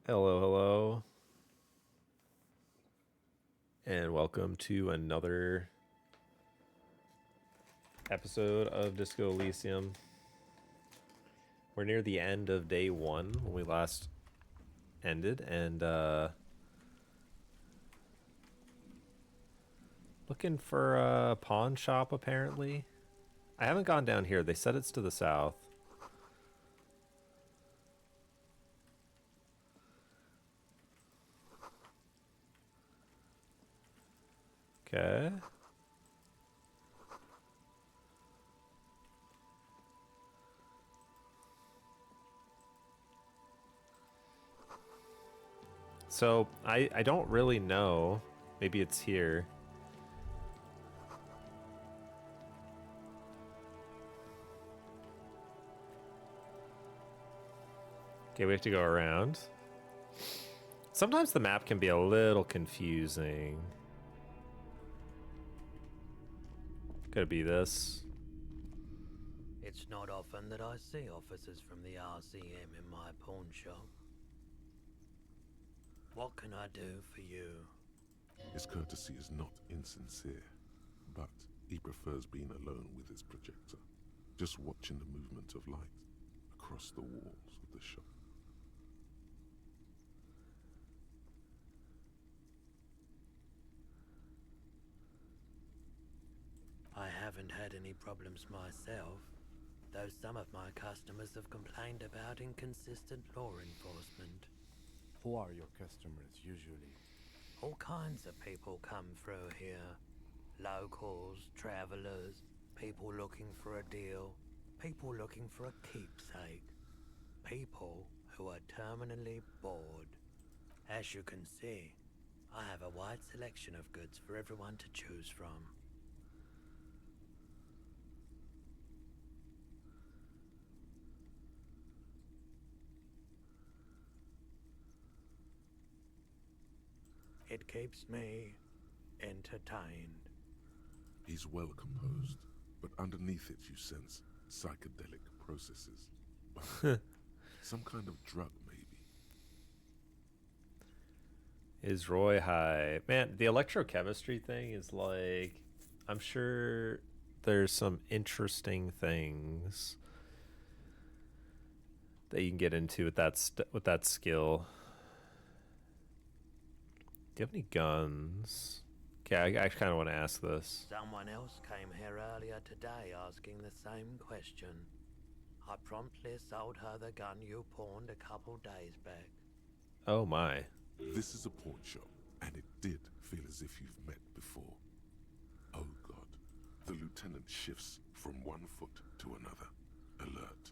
Hello, hello, and welcome to another episode of Disco Elysium. We're near the end of day one when we last ended, and looking for a pawn shop apparently. I haven't gone down here. They said it's to the south. Okay. So I don't really know. Maybe it's here. Okay, we have to go around. Sometimes the map can be a little confusing. Could it be this? It's not often that I see officers from the RCM in my pawn shop. What can I do for you? His courtesy is not insincere, but he prefers being alone with his projector, just watching the movement of light across the walls of the shop. I haven't had any problems myself, though some of my customers have complained about inconsistent law enforcement. Who are your customers usually? All kinds of people come through here. Locals, travelers, people looking for a deal, people looking for a keepsake. People who are terminally bored. As you can see, I have a wide selection of goods for everyone to choose from. It keeps me entertained. He's well composed, but underneath it you sense psychedelic processes. Some kind of drug, maybe. Is Roy high? Man, the electrochemistry thing is like, I'm sure there's some interesting things that you can get into with that skill. Do you have any guns? Okay, I kind of want to ask this. Someone else came here earlier today asking the same question. I promptly sold her the gun you pawned a couple days back. Oh my. This is a pawn shop, and it did feel as if you've met before. Oh God. The lieutenant shifts from one foot to another. Alert.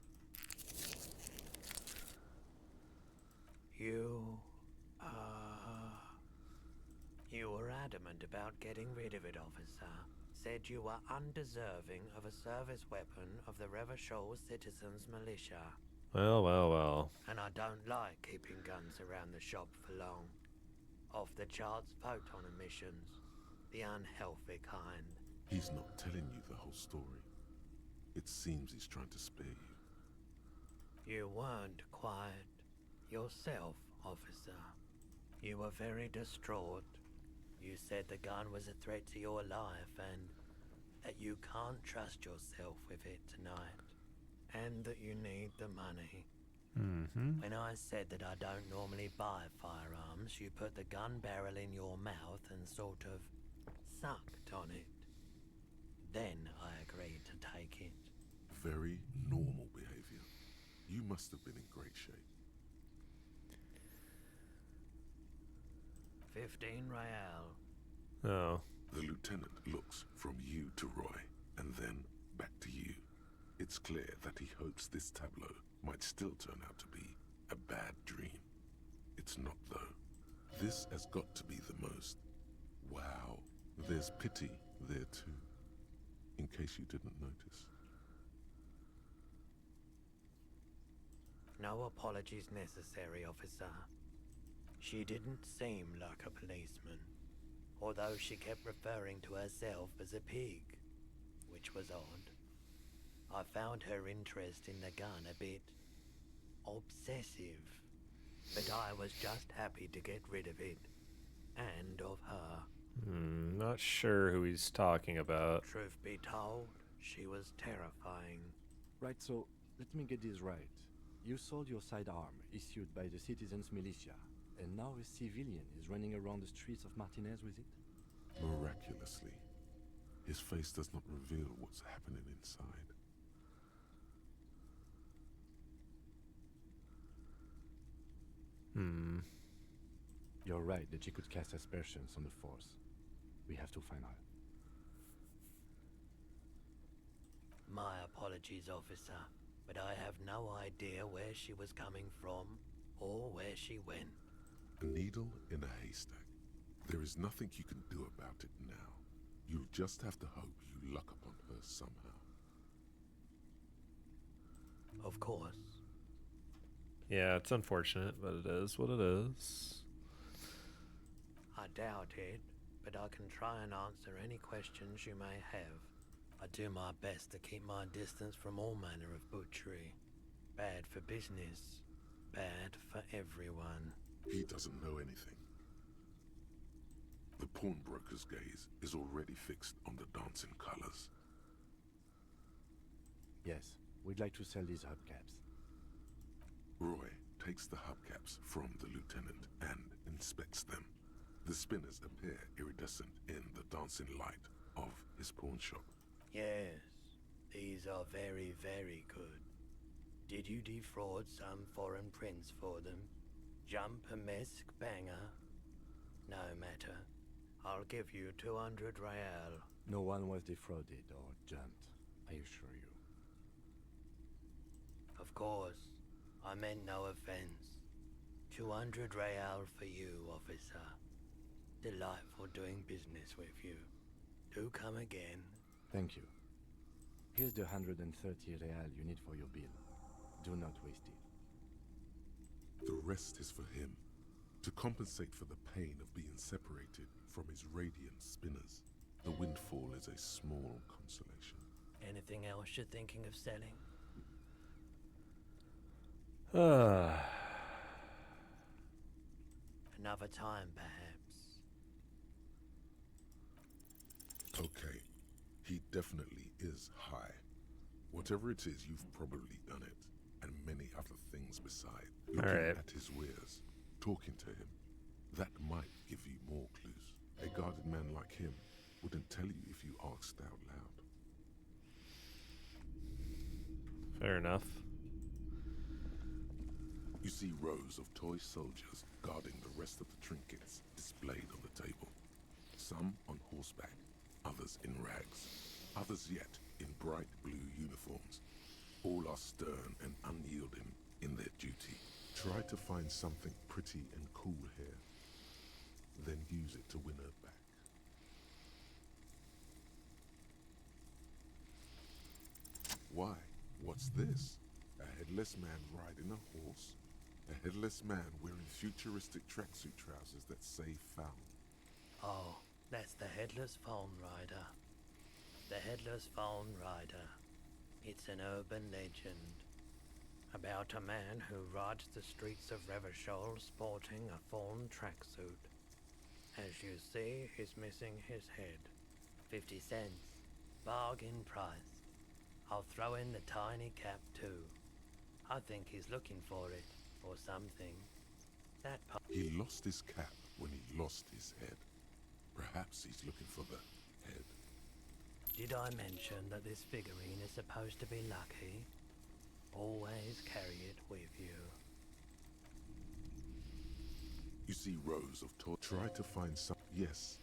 You were adamant about getting rid of it, officer. Said you were undeserving of a service weapon of the Revachol Citizens Militia. Well, well, well. And I don't like keeping guns around the shop for long. Off the charts photon emissions. The unhealthy kind. He's not telling you the whole story. It seems he's trying to spare you. You weren't quiet yourself, officer. You were very distraught. You said the gun was a threat to your life and that you can't trust yourself with it tonight. And that you need the money. When I said that I don't normally buy firearms, you put the gun barrel in your mouth and sort of sucked on it. Then I agreed to take it. Very normal behavior. You must have been in great shape. 15 real. Oh. The lieutenant looks from you to Roy, and then back to you. It's clear that he hopes this tableau might still turn out to be a bad dream. It's not, though. This has got to be the most. Wow. There's pity there, too. In case you didn't notice. No apologies necessary, officer. She didn't seem like a policeman, although she kept referring to herself as a pig, which was odd. I found her interest in the gun a bit obsessive. but I was just happy to get rid of it. And of her. Not sure who he's talking about. Truth be told, she was terrifying. Right, so let me get this right. You sold your sidearm, issued by the citizens' militia, and now a civilian is running around the streets of Martinez with it? Miraculously, his face does not reveal what's happening inside. You're right that she could cast aspersions on the Force. We have to find her. My apologies, officer, but I have no idea where she was coming from or where she went. A needle in a haystack. There is nothing you can do about it now. You'll just have to hope you luck upon her somehow. Of course. Yeah, it's unfortunate, but it is what it is. I doubt it, but I can try and answer any questions you may have. I do my best to keep my distance from all manner of butchery. Bad for business, bad for everyone. He doesn't know anything. The pawnbroker's gaze is already fixed on the dancing colors. Yes, we'd like to sell these hubcaps. Roy takes the hubcaps from the lieutenant and inspects them. The spinners appear iridescent in the dancing light of his pawn shop. Yes, these are very, very good. Did you defraud some foreign prince for them? Jump a mesk banger? No matter. I'll give you 200 real. No one was defrauded or jumped, I assure you. Of course, I meant no offense. 200 real for you, officer. Delightful doing business with you. Do come again. Thank you. Here's the 130 real you need for your bill. Do not waste it. The rest is for him, to compensate for the pain of being separated from his radiant spinners. The windfall is a small consolation. Anything else you're thinking of selling? Another time, perhaps. Okay, he definitely is high. Whatever it is, you've probably done it, and many other things beside. Looking right. at his wares, talking to him, that might give you more clues. A guarded man like him wouldn't tell you if you asked out loud. Fair enough. You see rows of toy soldiers guarding the rest of the trinkets displayed on the table. Some on horseback, others in rags, others yet in bright blue uniforms. All are stern and unyielding in their duty. Try to find something pretty and cool here, then use it to win her back. Why? What's this? A headless man riding a horse? A headless man wearing futuristic tracksuit trousers that say found. Oh, that's the Headless Phone Rider. The Headless Phone Rider. It's an urban legend about a man who rides the streets of Revachol sporting a fawn tracksuit. As you see, he's missing his head. 50 cents. Bargain price. I'll throw in the tiny cap too. I think he's looking for it, or something. That He lost his cap when he lost his head. Perhaps he's looking for the head. Did I mention that this figurine is supposed to be lucky? Always carry it with you. You see rows of toys. Try to find some. Yes.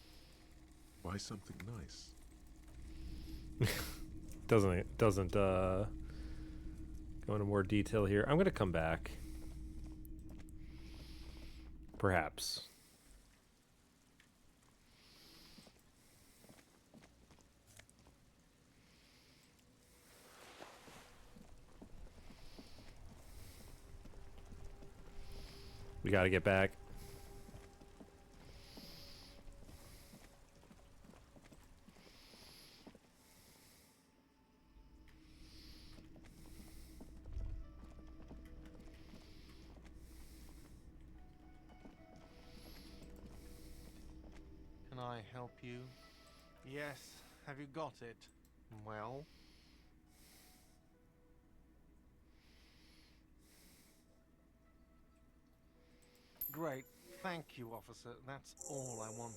Buy something nice. Doesn't go into more detail here. I'm gonna come back. Perhaps. We gotta get back. I help you? Yes. Have you got it? Well? Great. Thank you, officer. That's all I wanted.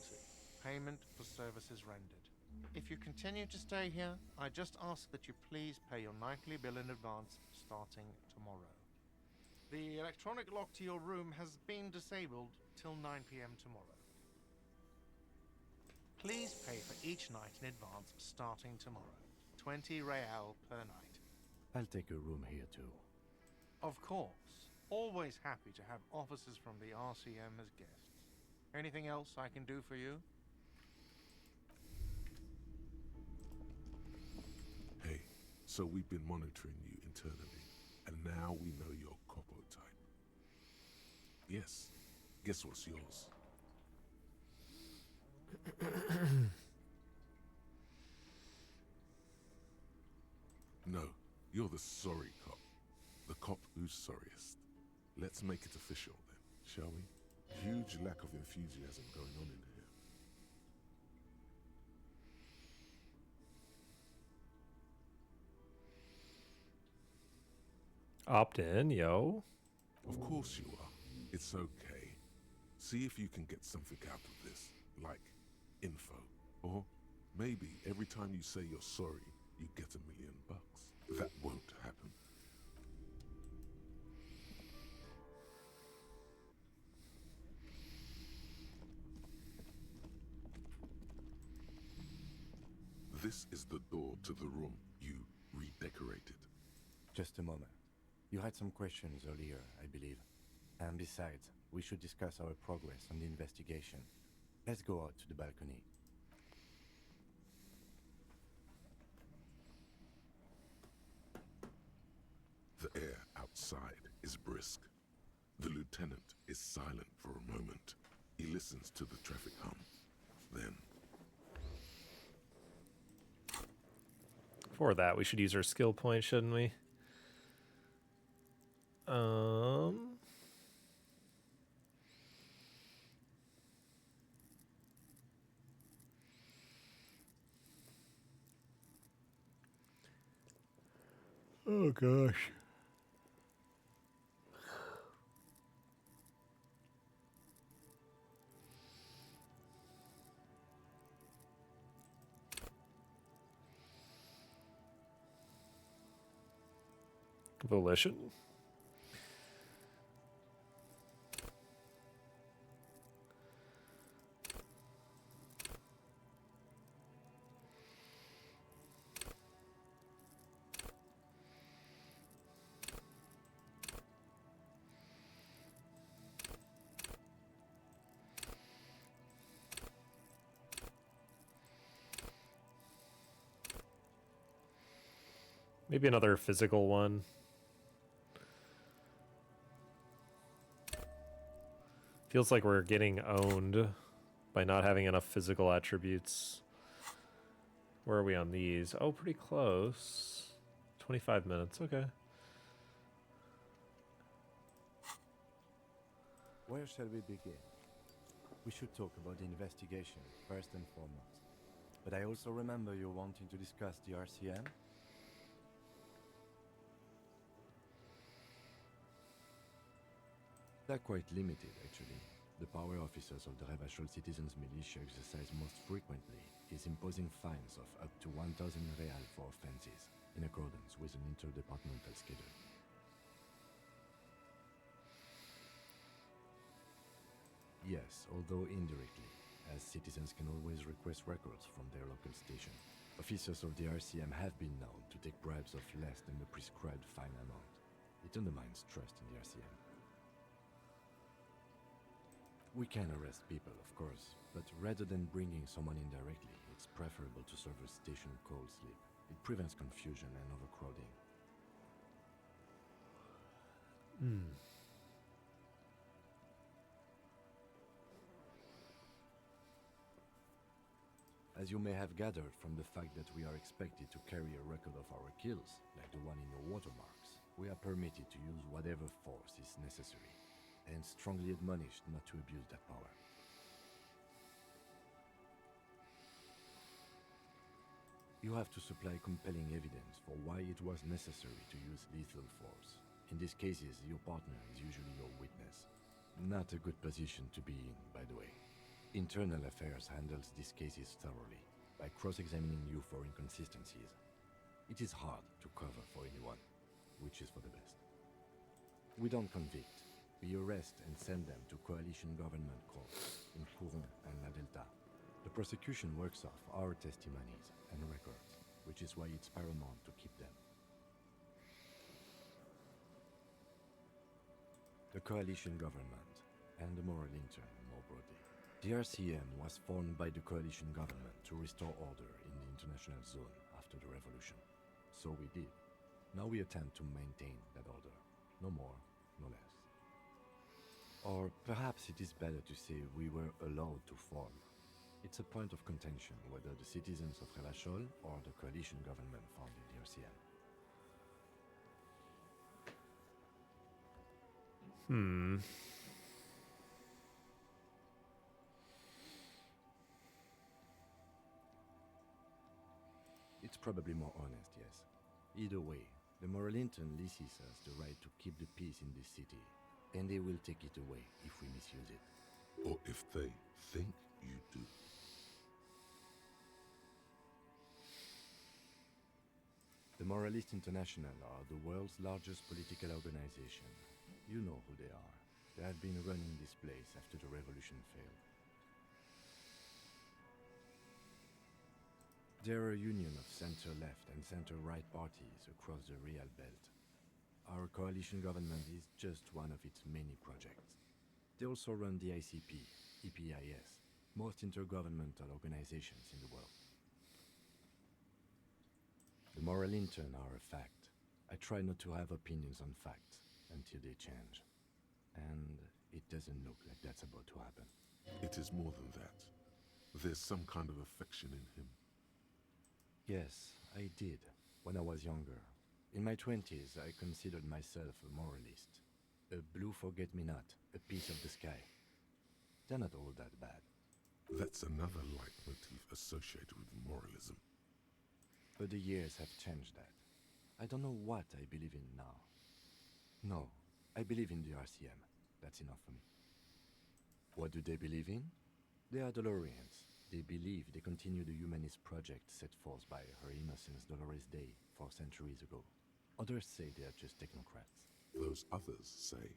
Payment for services rendered. If you continue to stay here, I just ask that you please pay your nightly bill in advance starting tomorrow. The electronic lock to your room has been disabled till 9 p.m. tomorrow. Please pay for each night in advance starting tomorrow. 20 real per night. I'll take a room here too. Of course. Always happy to have officers from the RCM as guests. Anything else I can do for you? Hey, so we've been monitoring you internally, and now we know your Copo type. Yes, guess what's yours? No, you're the sorry cop. The cop who's sorriest. Let's make it official then, shall we? Huge lack of enthusiasm going on in here. Opt in, yo. Of course you are. It's okay. See if you can get something out of this, like info. Or maybe every time you say you're sorry, you get $1 million. That won't happen. This is the door to the room you redecorated. Just a moment. You had some questions earlier, I believe. And besides, we should discuss our progress on the investigation. Let's go out to the balcony. The air outside is brisk. The lieutenant is silent for a moment. He listens to the traffic hum. Then, For that, we should use our skill point, shouldn't we? Oh gosh. Volition. Maybe another physical one. Feels like we're getting owned by not having enough physical attributes. Where are we on these? Oh, pretty close. 25 minutes, okay. Where shall we begin? We should talk about the investigation, first and foremost. But I also remember you wanting to discuss the RCM? They're quite limited, actually. The power officers of the Rebachol Citizens Militia exercise most frequently is imposing fines of up to 1,000 real for offenses, in accordance with an interdepartmental schedule. Yes, although indirectly, as citizens can always request records from their local station. Officers of the RCM have been known to take bribes of less than the prescribed fine amount. It undermines trust in the RCM. We can arrest people, of course, but rather than bringing someone in directly, it's preferable to serve a station cold sleep. It prevents confusion and overcrowding. As you may have gathered from the fact that we are expected to carry a record of our kills, like the one in your watermarks, we are permitted to use whatever force is necessary, and strongly admonished not to abuse that power. You have to supply compelling evidence for why it was necessary to use lethal force. In these cases, your partner is usually your witness. Not a good position to be in, by the way. Internal Affairs handles these cases thoroughly, by cross-examining you for inconsistencies. It is hard to cover for anyone, which is for the best. We don't convict. We arrest and send them to coalition government courts in Courant and La Delta. The prosecution works off our testimonies and records, which is why it's paramount to keep them. The coalition government, and the moral intern more broadly. The RCM was formed by the coalition government to restore order in the international zone after the revolution. So we did. Now we attempt to maintain that order. No more, no less. Or perhaps it is better to say we were allowed to form. It's a point of contention whether the citizens of Relachol or the coalition government founded the RCM. It's probably more honest, yes. Either way, the moral intern leases us the right to keep the peace in this city, and they will take it away if we misuse it. Or if they think you do. The Moralist International are the world's largest political organization. You know who they are. They have been running this place after the revolution failed. They're a union of center-left and center-right parties across the Real Belt. Our coalition government is just one of its many projects. They also run the ICP, EPIS, most intergovernmental organizations in the world. The moral intern are a fact. I try not to have opinions on facts until they change. And it doesn't look like that's about to happen. It is more than that. There's some kind of affection in him. Yes, I did, when I was younger. In my 20s, I considered myself a moralist. A blue forget-me-not, a piece of the sky. They're not all that bad. That's another leitmotif associated with moralism. But the years have changed that. I don't know what I believe in now. No, I believe in the RCM. That's enough for me. What do they believe in? They are Dolorians. They believe they continue the humanist project set forth by Her Innocence Dolores Day 4 centuries ago. Others say they are just technocrats. Those others say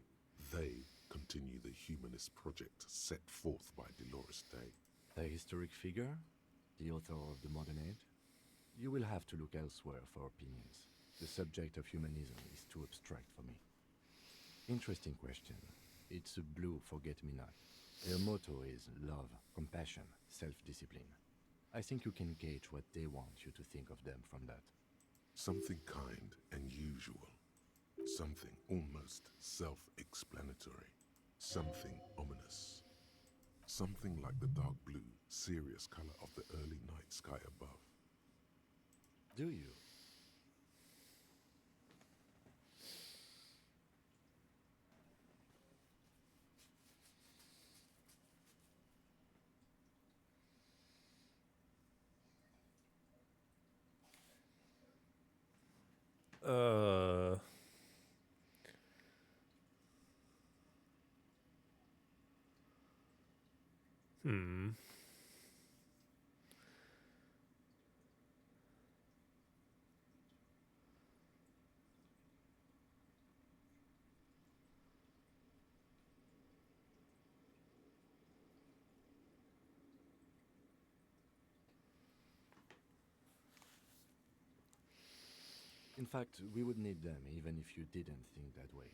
they continue the humanist project set forth by Dolores Day. A historic figure? The author of the modern age? You will have to look elsewhere for opinions. The subject of humanism is too abstract for me. Interesting question. It's a blue forget-me-not. Their motto is love, compassion, self-discipline. I think you can gauge what they want you to think of them from that. Something kind and usual. Something almost self-explanatory. Something ominous. Something like the dark blue, serious color of the early night sky above. Do you? Hmm. In fact, we would need them even if you didn't think that way.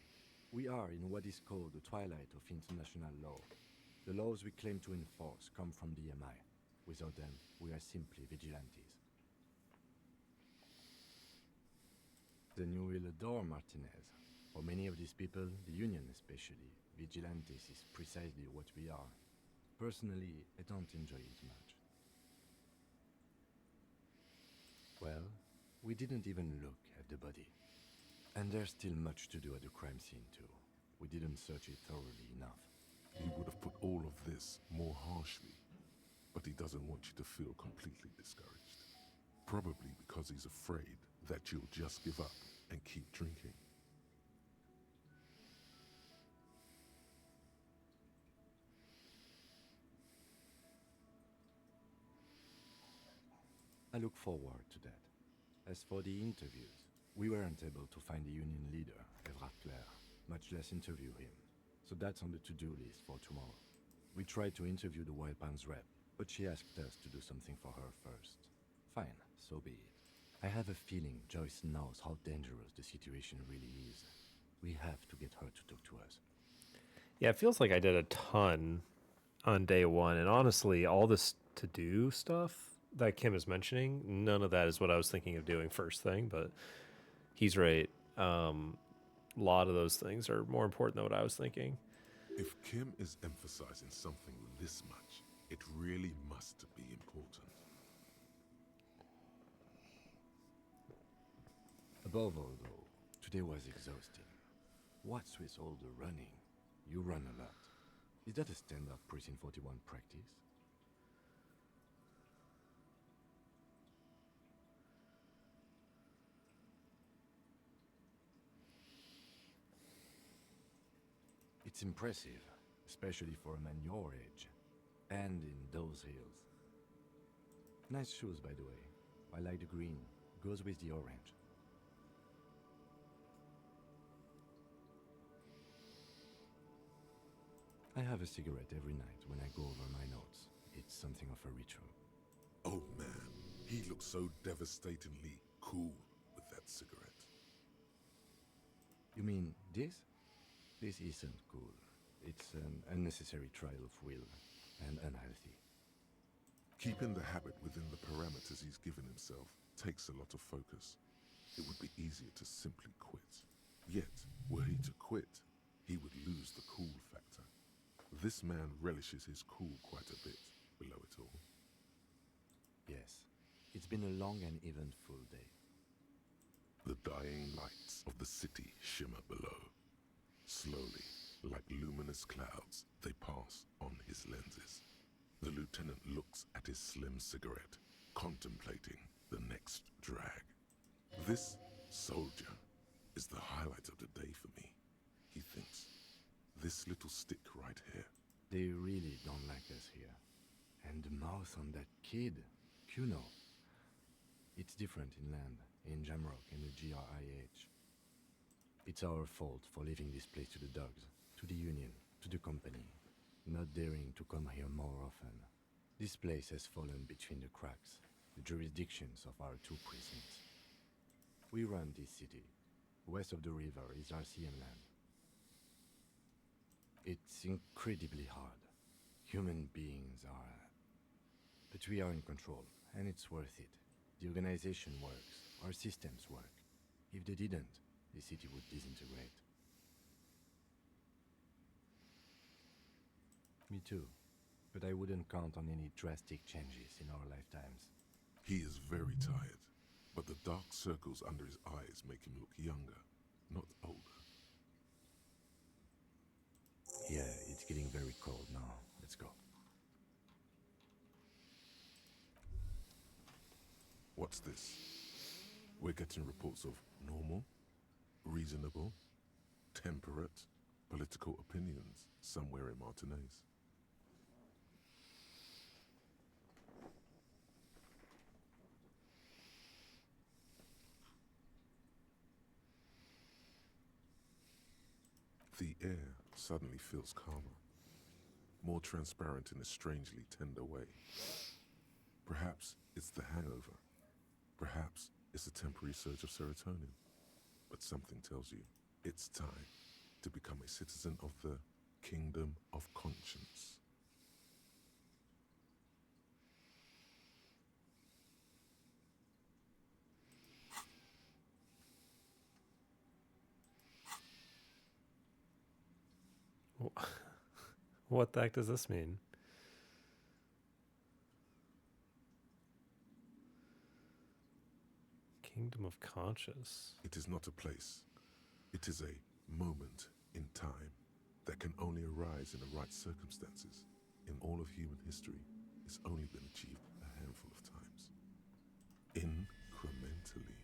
We are in what is called the twilight of international law. The laws we claim to enforce come from the MI. Without them, we are simply vigilantes. Then you will adore Martinez. For many of these people, the Union especially, vigilantes is precisely what we are. Personally, I don't enjoy it much. Well, we didn't even look at the body. And there's still much to do at the crime scene too. We didn't search it thoroughly enough. He would have put all of this more harshly, but he doesn't want you to feel completely discouraged. Probably because he's afraid that you'll just give up and keep drinking. I look forward to that. As for the interviews, we weren't able to find the union leader, Evrat Clare, much less interview him. So that's on the to-do list for tomorrow. We tried to interview the Wild Pines rep, but she asked us to do something for her first. Fine, so be it. I have a feeling Joyce knows how dangerous the situation really is. We have to get her to talk to us. Yeah, it feels like I did a ton on day one, and honestly, all this to-do stuff that Kim is mentioning, none of that is what I was thinking of doing first thing, but he's right. A lot of those things are more important than what I was thinking. If Kim is emphasizing something this much, it really must be important. Above all, though, today was exhausting. What's with all the running? You run a lot. Is that a standard Precinct 41 practice? It's impressive, especially for a man your age. And in those hills. Nice shoes, by the way. I like the green. Goes with the orange. I have a cigarette every night when I go over my notes. It's something of a ritual. Oh man, he looks so devastatingly cool with that cigarette. You mean this? This isn't cool. It's an unnecessary trial of will and unhealthy. Keeping the habit within the parameters he's given himself takes a lot of focus. It would be easier to simply quit. Yet, were he to quit, he would lose the cool factor. This man relishes his cool quite a bit below it all. Yes, it's been a long and eventful day. The dying lights of the city shimmer below. Slowly, like luminous clouds, they pass on his lenses. The lieutenant looks at his slim cigarette, contemplating the next drag. This soldier is the highlight of the day for me, he thinks. This little stick right here. They really don't like us here. And the mouth on that kid, Kuno. It's different inland, in Jamrock and the GRIH. It's our fault for leaving this place to the dogs, to the Union, to the company, not daring to come here more often. This place has fallen between the cracks, the jurisdictions of our two precincts. We run this city. West of the river is RCM land. It's incredibly hard. Human beings are... But we are in control, and it's worth it. The organization works, our systems work. If they didn't, the city would disintegrate. Me too. But I wouldn't count on any drastic changes in our lifetimes. He is very tired, but the dark circles under his eyes make him look younger, not older. Yeah, it's getting very cold now. Let's go. What's this? We're getting reports of normal, reasonable, temperate, political opinions somewhere in Martinez. The air suddenly feels calmer, more transparent in a strangely tender way. Perhaps it's the hangover. Perhaps it's a temporary surge of serotonin. But something tells you it's time to become a citizen of the Kingdom of Conscience. What the heck does this mean? Kingdom of Conscious. It is not a place. It is a moment in time that can only arise in the right circumstances. In all of human history, it's only been achieved a handful of times. incrementally.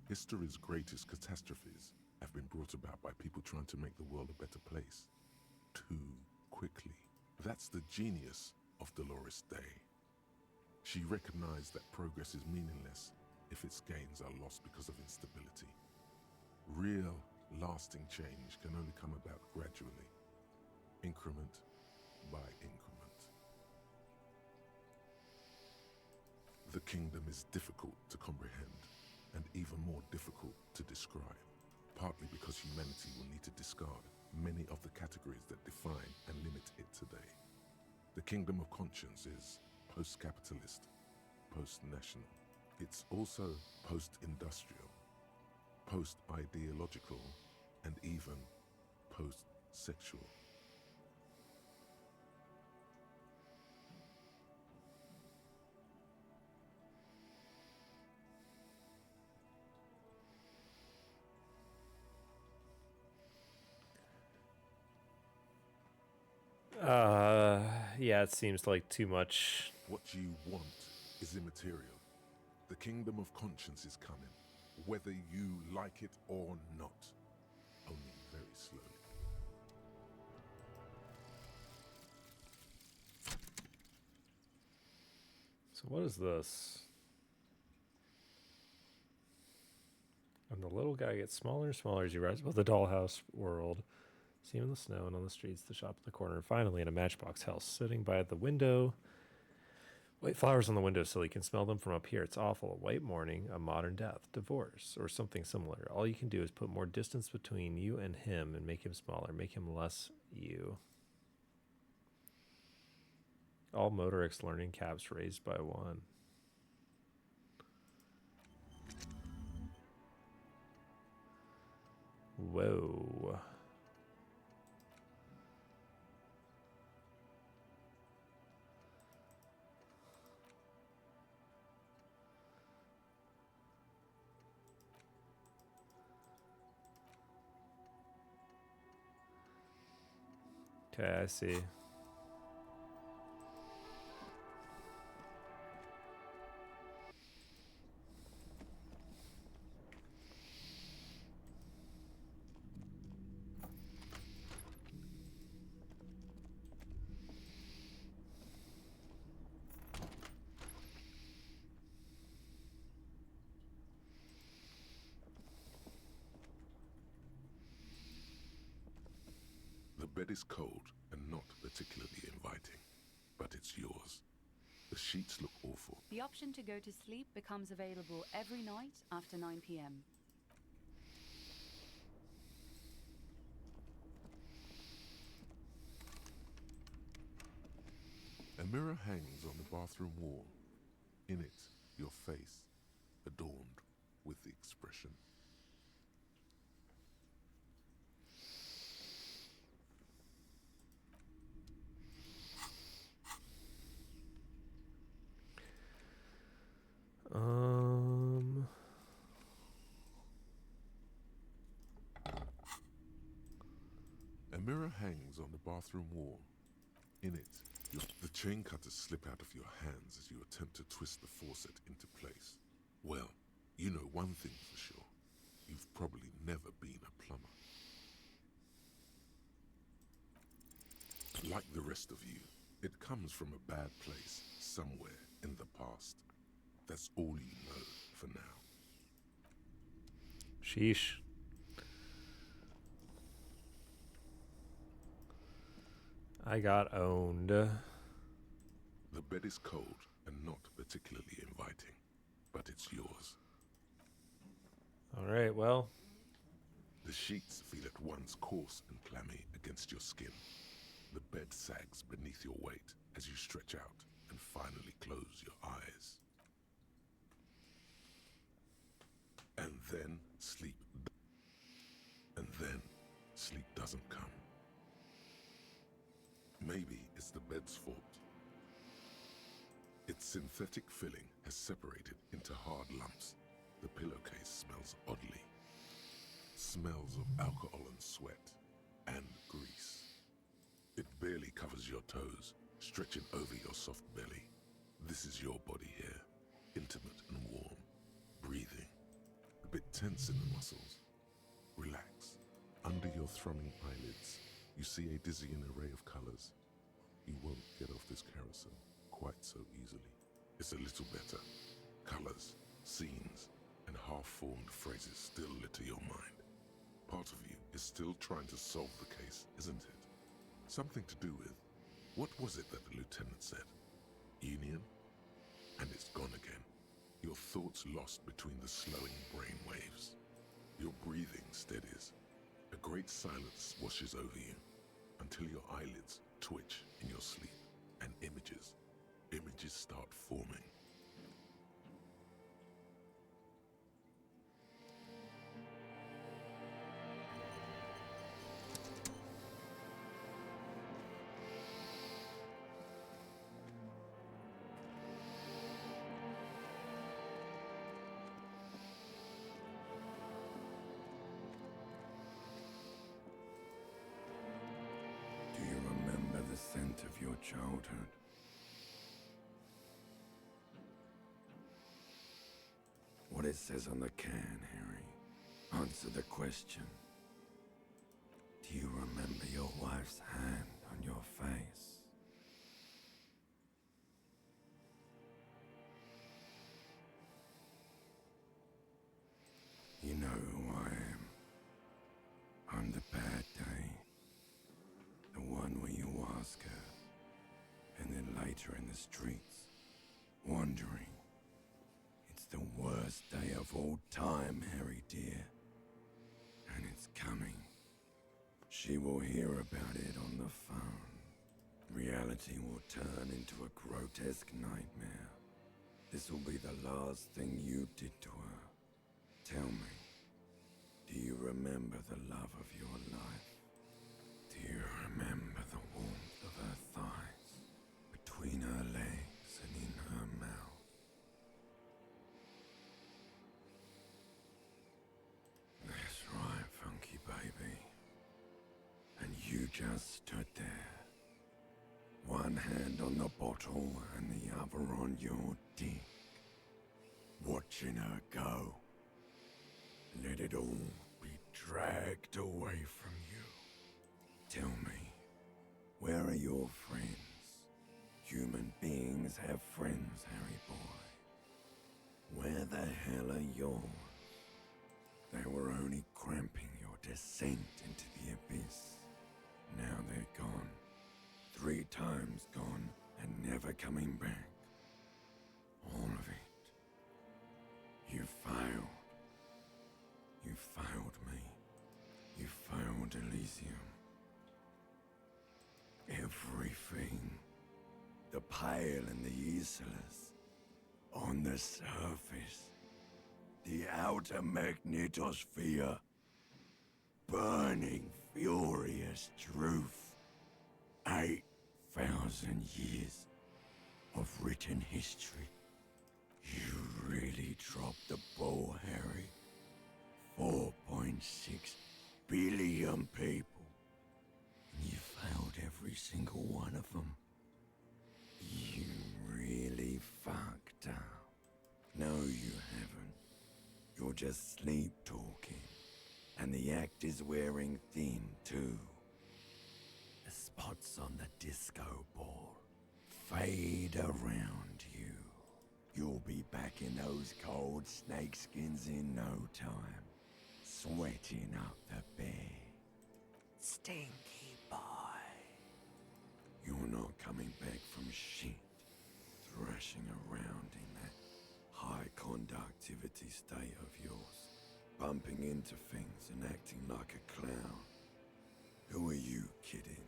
History's greatest catastrophes have been brought about by people trying to make the world a better place. Too quickly. That's the genius of Dolores Day. She recognized that progress is meaningless if its gains are lost because of instability. Real, lasting change can only come about gradually, increment by increment. The kingdom is difficult to comprehend, and even more difficult to describe, partly because humanity will need to discard many of the categories that define and limit it today. The kingdom of conscience is post-capitalist, post-national. It's also post-industrial, post-ideological, and even post-sexual. Yeah, it seems like too much. What you want is immaterial. The kingdom of conscience is coming, whether you like it or not. Only very slowly. So what is this? And the little guy gets smaller and smaller as you rise above the dollhouse world. See him in the snow and on the streets, the shop at the corner, and finally in a matchbox house, sitting by the window. White flowers on the windowsill, you can smell them from up here. It's awful. A white morning, a modern death, divorce, or something similar. All you can do is put more distance between you and him and make him smaller, make him less you. All motorists learning cabs raised by one. Whoa. Okay, I see. The bed is cold and not particularly inviting, but it's yours. The sheets look awful. The option to go to sleep becomes available every night after 9 p.m. A mirror hangs on the bathroom wall. In it, your face, adorned with the expression. A mirror hangs on the bathroom wall. In it, the chain cutters slip out of your hands as you attempt to twist the faucet into place. Well, you know one thing for sure. You've probably never been a plumber. Like the rest of you, it comes from a bad place somewhere in the past. That's all you know for now. Sheesh. I got owned. The bed is cold and not particularly inviting, but it's yours. All right, well. The sheets feel at once coarse and clammy against your skin. The bed sags beneath your weight as you stretch out and finally close your eyes. And then sleep doesn't come. Maybe it's the bed's fault. Its synthetic filling has separated into hard lumps. The pillowcase smells oddly. Smells of alcohol and sweat and grease. It barely covers your toes, stretching over your soft belly. This is your body here, intimate and warm. Breathing, a bit tense in the muscles. Relax. Under your thrumming eyelids, you see a dizzying array of colors. You won't get off this carousel quite so easily. It's a little better. Colors, scenes, and half-formed phrases still litter your mind. Part of you is still trying to solve the case, isn't it? Something to do with, what was it that the lieutenant said? Union? And it's gone again. Your thoughts lost between the slowing brain waves. Your breathing steadies. A great silence washes over you until your eyelids twitch in your sleep and images start forming. Do you remember the scent of your childhood? What it says on the can, Harry. Answer the question. Do you remember your wife's hand on your face? You know who I am. I'm the bad day. The one where you ask her, and then later in the streets, wandering. It's the worst day of all time, Harry dear. And it's coming. She will hear about it on the phone. Reality will turn into a grotesque nightmare. This will be the last thing you did to her. Tell me, do you remember the love of your life? Do you remember the warmth of her thighs, between her legs and in her mouth? That's right, funky baby. And you just stood there. One hand on the bottle and the other on your dick. Watching her go. Let it all be dragged away from you. Tell me, where are your friends? Human beings have friends, Harry boy. Where the hell are yours? They were only cramping your descent into the abyss. Now they're gone. 3 times gone and never coming back. All of it. You failed. You failed me. You failed Elysium. Everything. The Pale and the Islas. On the surface. The outer magnetosphere. Burning, furious truth. 8,000 years of written history. You really dropped the ball, Harry. 4.6 billion people. And you failed every single one of them. You really fucked up. No, you haven't. You're just sleep talking. And the act is wearing thin, too. The spots on the disco ball fade around you. You'll be back in those cold snakeskins in no time. Sweating up the bed. Stinky boy. You're not coming back from shit. Thrashing around in that high conductivity state of yours. Bumping into things and acting like a clown. Who are you kidding?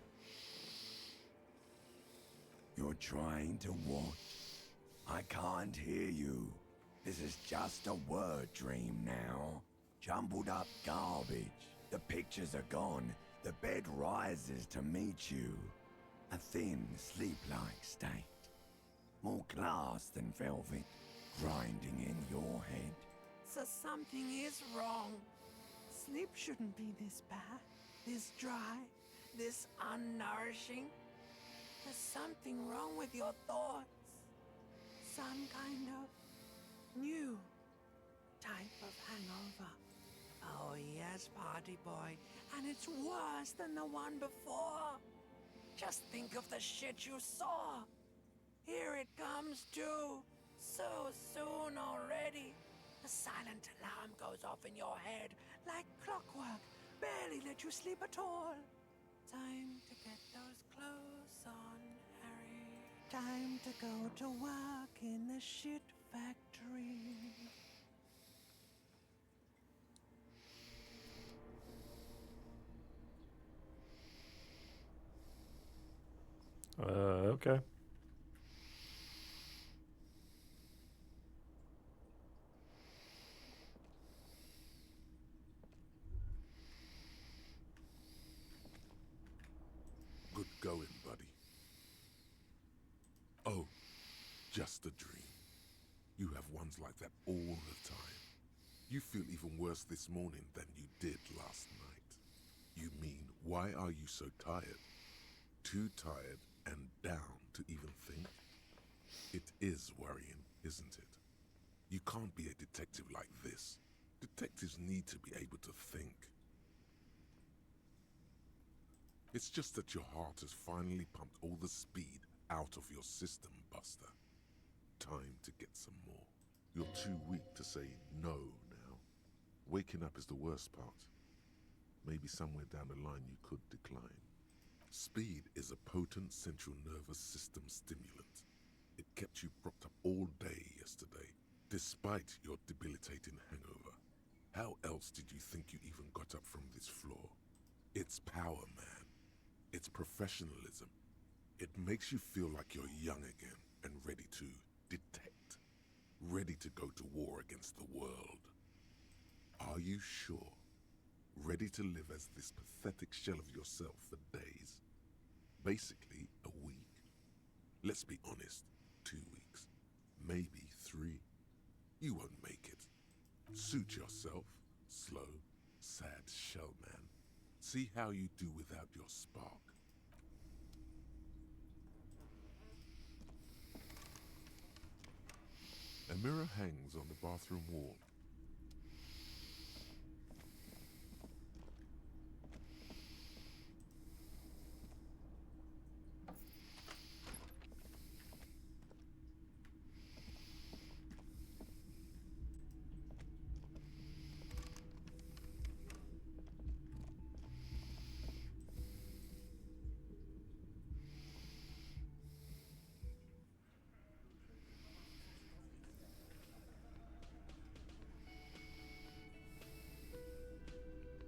You're trying to what? I can't hear you. This is just a word dream now. Jumbled up garbage. The pictures are gone. The bed rises to meet you. A thin, sleep-like state. More glass than velvet, grinding in your head. So something is wrong. Sleep shouldn't be this bad, this dry, this unnourishing. There's something wrong with your thoughts. Some kind of new type of hangover. Oh yes, party boy, and it's worse than the one before. Just think of the shit you saw. Here it comes too. So soon already. The silent alarm goes off in your head like clockwork. Barely let you sleep at all. Time to get those clothes on, Harry. Time to go to work in the shit factory. Okay. Good going, buddy. Oh, just a dream. You have ones like that all the time. You feel even worse this morning than you did last night. You mean, why are you so tired? Too tired and down to even think? It is worrying, isn't it? You can't be a detective like this. Detectives need to be able to think. It's just that your heart has finally pumped all the speed out of your system, Buster. Time to get some more. You're too weak to say no now. Waking up is the worst part. Maybe somewhere down the line you could decline. Speed is a potent central nervous system stimulant. It kept you propped up all day yesterday, despite your debilitating hangover. How else did you think you even got up from this floor? It's power, man. It's professionalism. It makes you feel like you're young again and ready to detect. Ready to go to war against the world. Are you sure? Ready to live as this pathetic shell of yourself for days? Basically, a week. Let's be honest, 2 weeks. Maybe 3. You won't make it. Suit yourself, slow, sad shell man. See how you do without your spark. A mirror hangs on the bathroom wall.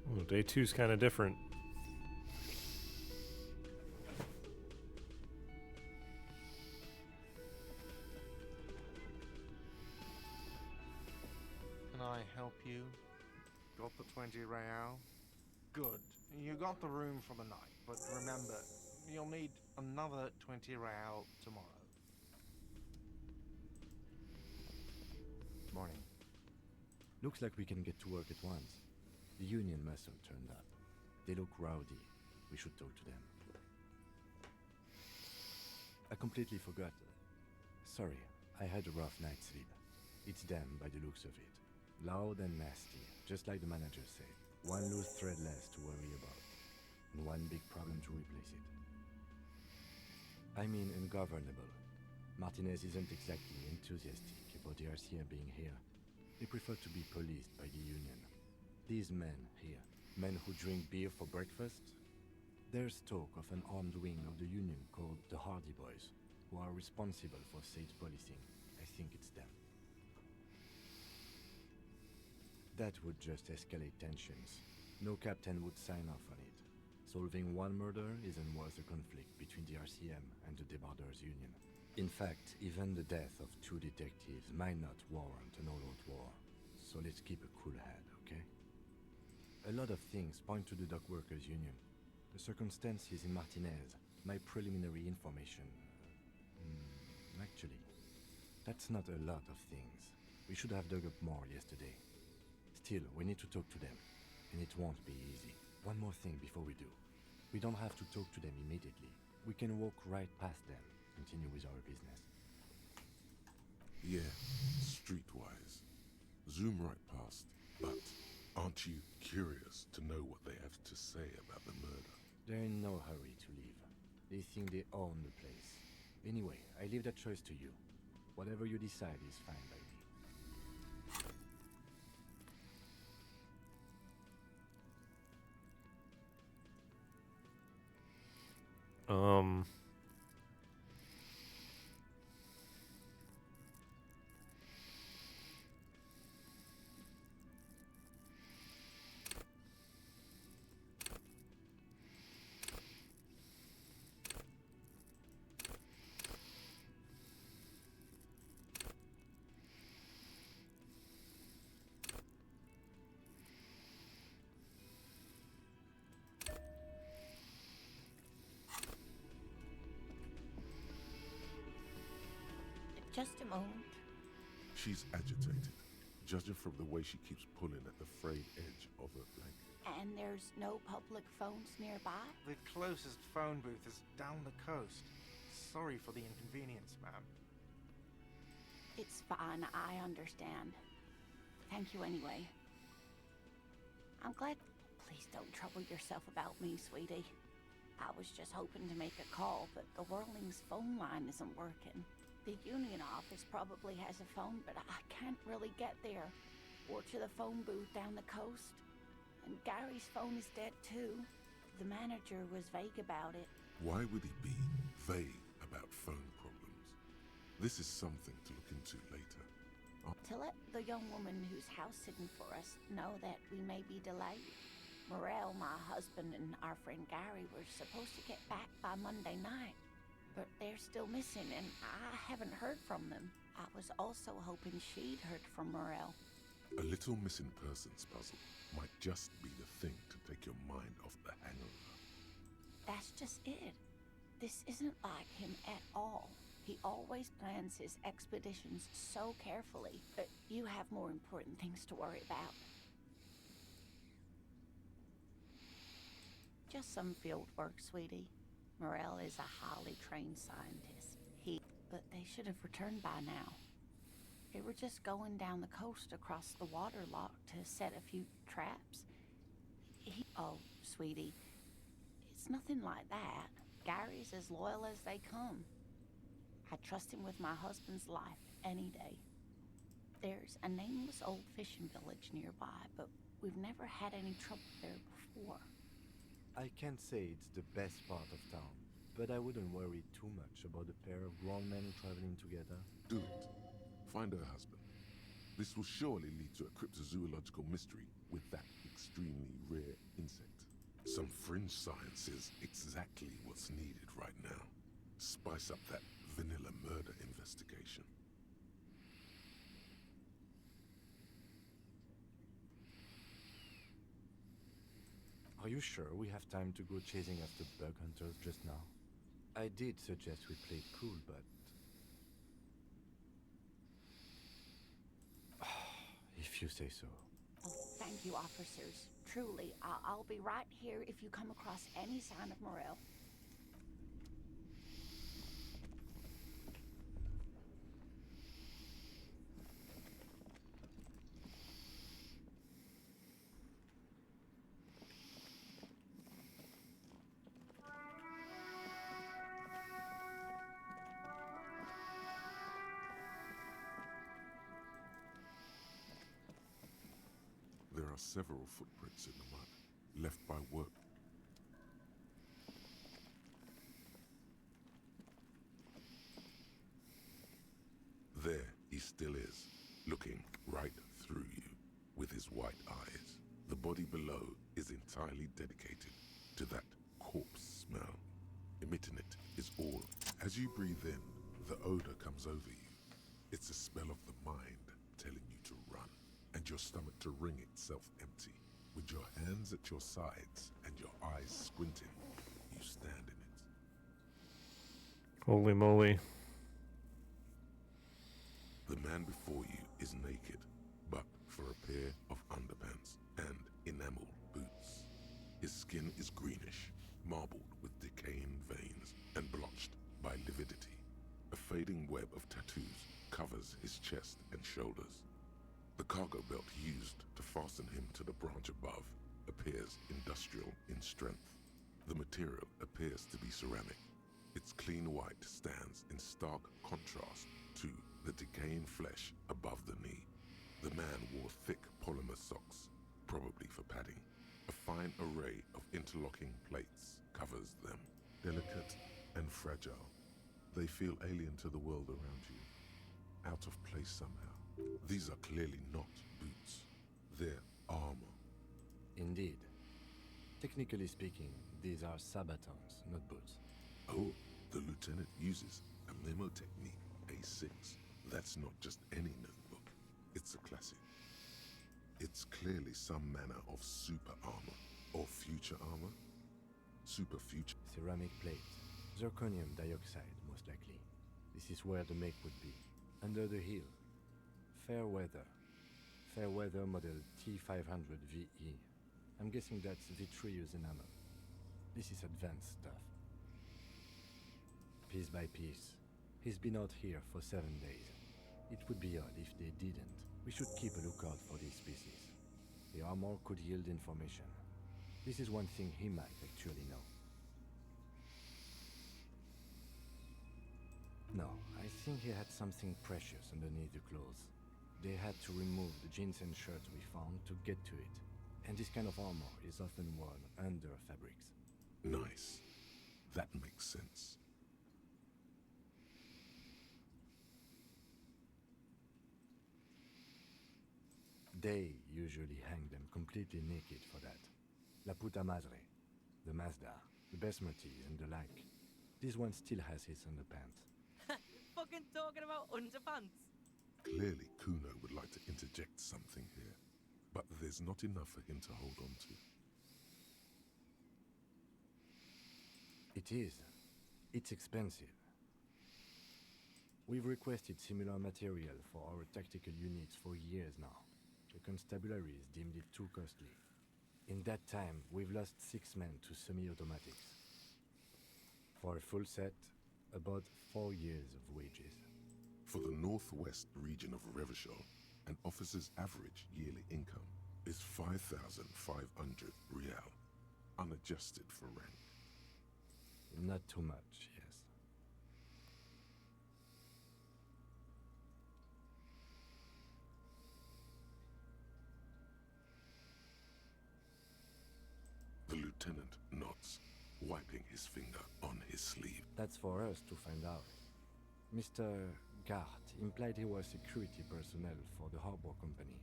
Well, day 2's kind of different. Can I help you? Got the 20 real? Good. You got the room for the night, but remember, you'll need another 20 real tomorrow. Morning. Looks like we can get to work at once. The union muscle turned up. They look rowdy. We should talk to them. I completely forgot. Sorry, I had a rough night's sleep. It's them by the looks of it. Loud and nasty, just like the manager said. One loose thread less to worry about, and one big problem to replace it. I mean ungovernable. Martinez isn't exactly enthusiastic about the RCM being here. They prefer to be policed by the Union. These men here, men who drink beer for breakfast, there's talk of an armed wing of the Union called the Hardy Boys, who are responsible for state policing. I think it's them. That would just escalate tensions. No captain would sign off on it. Solving one murder isn't worth a conflict between the RCM and the Debarders Union. In fact, even the death of 2 detectives might not warrant an all-out war. So let's keep a cool head, okay? A lot of things point to the Dock Workers Union. The circumstances in Martinez, my preliminary information... actually, that's not a lot of things. We should have dug up more yesterday. Still, we need to talk to them, and it won't be easy. One more thing before we do. We don't have to talk to them immediately. We can walk right past them, continue with our business. Yeah, streetwise. Zoom right past. But aren't you curious to know what they have to say about the murder? They're in no hurry to leave. They think they own the place. Anyway, I leave that choice to you. Whatever you decide is fine by me. Um, Just a moment. She's agitated, judging from the way she keeps pulling at the frayed edge of her blanket. And there's no public phones nearby? The closest phone booth is down the coast. Sorry for the inconvenience, ma'am. It's fine, I understand. Thank you anyway. I'm glad. Please don't trouble yourself about me, sweetie. I was just hoping to make a call, but the Whirling's phone line isn't working. The union office probably has a phone, but I can't really get there. Or to the phone booth down the coast. And Gary's phone is dead too. The manager was vague about it. Why would he be vague about phone problems? This is something to look into later. To let the young woman who's house sitting for us know that we may be delayed. Morel, my husband, and our friend Gary were supposed to get back by Monday night. But they're still missing, and I haven't heard from them. I was also hoping she'd heard from Morel. A little missing persons puzzle might just be the thing to take your mind off the hangover. That's just it. This isn't like him at all. He always plans his expeditions so carefully, but you have more important things to worry about. Just some field work, sweetie. Morel is a highly trained scientist. But they should have returned by now. They were just going down the coast across the water lock to set a few traps. Oh, sweetie, it's nothing like that. Gary's as loyal as they come. I trust him with my husband's life any day. There's a nameless old fishing village nearby, but we've never had any trouble there before. I can't say it's the best part of town, but I wouldn't worry too much about a pair of grown men traveling together. Do it. Find her husband. This will surely lead to a cryptozoological mystery with that extremely rare insect. Some fringe science is exactly what's needed right now. Spice up that vanilla murder investigation. Are you sure we have time to go chasing after bug hunters just now? I did suggest we play it cool, but... if you say so. Oh, thank you, officers. Truly, I'll be right here if you come across any sign of Morel. There are several footprints in the mud, left by work. There he still is, looking right through you with his white eyes. The body below is entirely dedicated to that corpse smell. Emitting it is all. As you breathe in, the odor comes over you. It's a smell of the mind telling you to run, and your stomach to wring itself empty. With your hands at your sides and your eyes squinting, you stand in it. Holy moly. The man before you is naked, but for a pair of underpants and enamel boots. His skin is greenish, marbled with decaying veins and blotched by lividity. A fading web of tattoos covers his chest and shoulders. The cargo belt used to fasten him to the branch above appears industrial in strength. The material appears to be ceramic. Its clean white stands in stark contrast to the decaying flesh above the knee. The man wore thick polymer socks, probably for padding. A fine array of interlocking plates covers them, delicate and fragile. They feel alien to the world around you, out of place somehow. These are clearly not boots. They're armor. Indeed. Technically speaking, these are sabatons, not boots. Oh, the lieutenant uses a memo technique, A6. That's not just any notebook. It's a classic. It's clearly some manner of super armor, or future armor. Super future. Ceramic plate. Zirconium dioxide, most likely. This is where the make would be. Under the heel. Fair weather. Fair weather model T500 VE. I'm guessing that's vitreous enamel. This is advanced stuff. Piece by piece. He's been out here for 7 days. It would be odd if they didn't. We should keep a lookout for these species. The armor could yield information. This is one thing he might actually know. No, I think he had something precious underneath the clothes. They had to remove the jeans and shirts we found to get to it. And this kind of armor is often worn under fabrics. Nice. That makes sense. They usually hang them completely naked for that. La puta madre, the Mazda, the Besmerties and the like. This one still has his underpants. Fucking talking about underpants. Clearly, Kuno would like to interject something here, but there's not enough for him to hold on to. It is. It's expensive. We've requested similar material for our tactical units for years now. The constabularies deemed it too costly. In that time, we've lost 6 men to semi-automatics. For a full set, about 4 years of wages. For the northwest region of Revachol, an officer's average yearly income is 5,500 real, unadjusted for rank. Not too much, yes. The lieutenant nods, wiping his finger on his sleeve. That's for us to find out. Mr. Gart implied he was security personnel for the harbor company.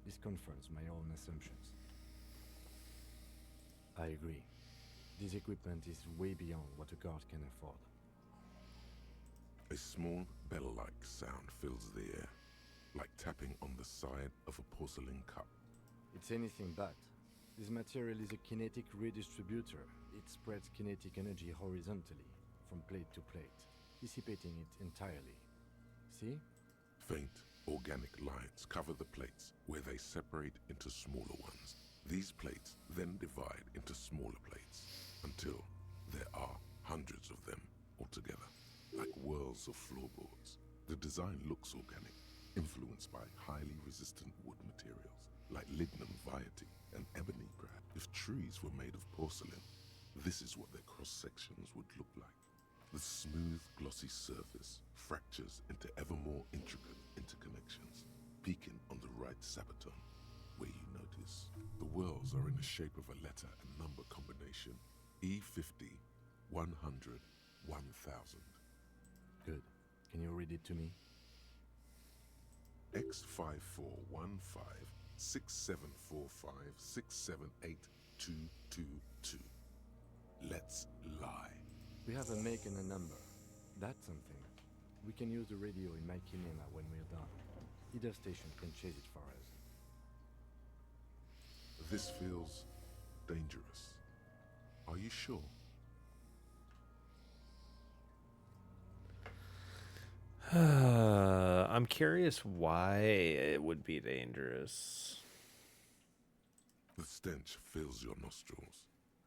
This confirms my own assumptions. I agree. This equipment is way beyond what a guard can afford. A small bell-like sound fills the air, like tapping on the side of a porcelain cup. It's anything but. This material is a kinetic redistributor. It spreads kinetic energy horizontally, from plate to plate, dissipating it entirely. See? Faint, organic lines cover the plates where they separate into smaller ones. These plates then divide into smaller plates until there are hundreds of them altogether, like whirls of floorboards. The design looks organic, influenced by highly resistant wood materials, like lignum vitae and ebony perhaps. If trees were made of porcelain, this is what their cross-sections would look like. The smooth, glossy surface fractures into ever more intricate interconnections, peaking on the right sabaton, where you notice the whirls are in the shape of a letter and number combination, E50, 100, 1000. Good. Can you read it to me? X5415 6745 678222. Let's lie. We have a make and a number. That's something. We can use the radio in my kinema when we're done. Either station can chase it for us. This feels dangerous. Are you sure? I'm curious why it would be dangerous. The stench fills your nostrils.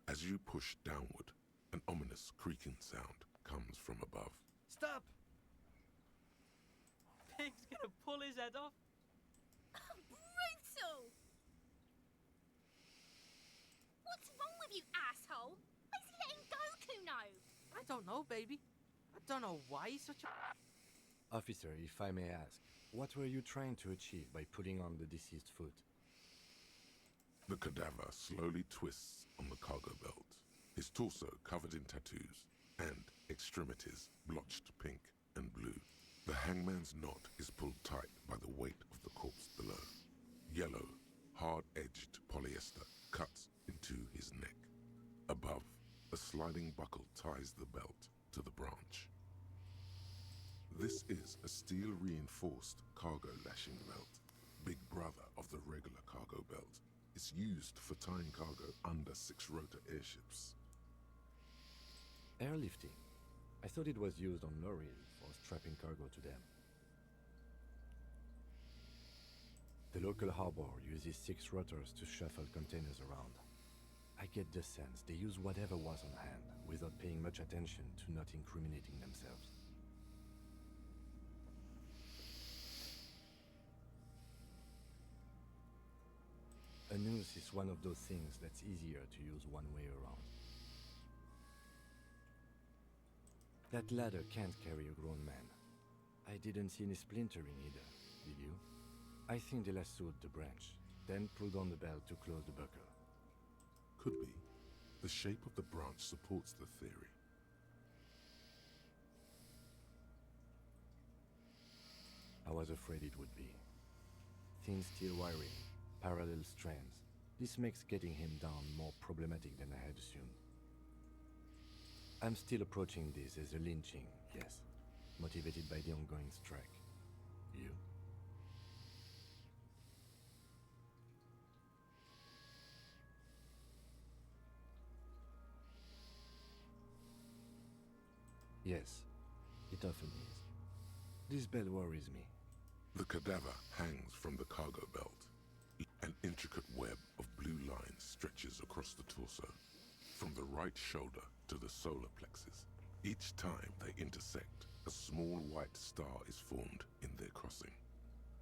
As you push downward, an ominous creaking sound comes from above. Stop! pig's gonna pull his head off. Brutal! What's wrong with you, asshole? Why is he letting go, Kuno? I don't know, baby. I don't know why he's such a... Officer, if I may ask, what were you trying to achieve by putting on the deceased foot? The cadaver slowly twists on the cargo belt, his torso covered in tattoos, and extremities blotched pink and blue. The hangman's knot is pulled tight by the weight of the corpse below. Yellow, hard-edged polyester cuts into his neck. Above, a sliding buckle ties the belt to the branch. This is a steel-reinforced cargo lashing belt, big brother of the regular cargo belt. It's used for tying cargo under six-rotor airships. Airlifting. I thought it was used on lorries for strapping cargo to them. The local harbor uses 6 rotors to shuffle containers around. I get the sense they use whatever was on hand without paying much attention to not incriminating themselves. A noose is one of those things that's easier to use one way around. That ladder can't carry a grown man. I didn't see any splintering either, did you? I think they lassoed the branch, then pulled on the belt to close the buckle. Could be. The shape of the branch supports the theory. I was afraid it would be. Thin steel wiring, parallel strands. This makes getting him down more problematic than I had assumed. I'm still approaching this as a lynching, yes, motivated by the ongoing strike. You? Yes, it often is. This bell worries me. The cadaver hangs from the cargo belt. An intricate web of blue lines stretches across the torso, from the right shoulder to the solar plexus. Each time they intersect, a small white star is formed in their crossing.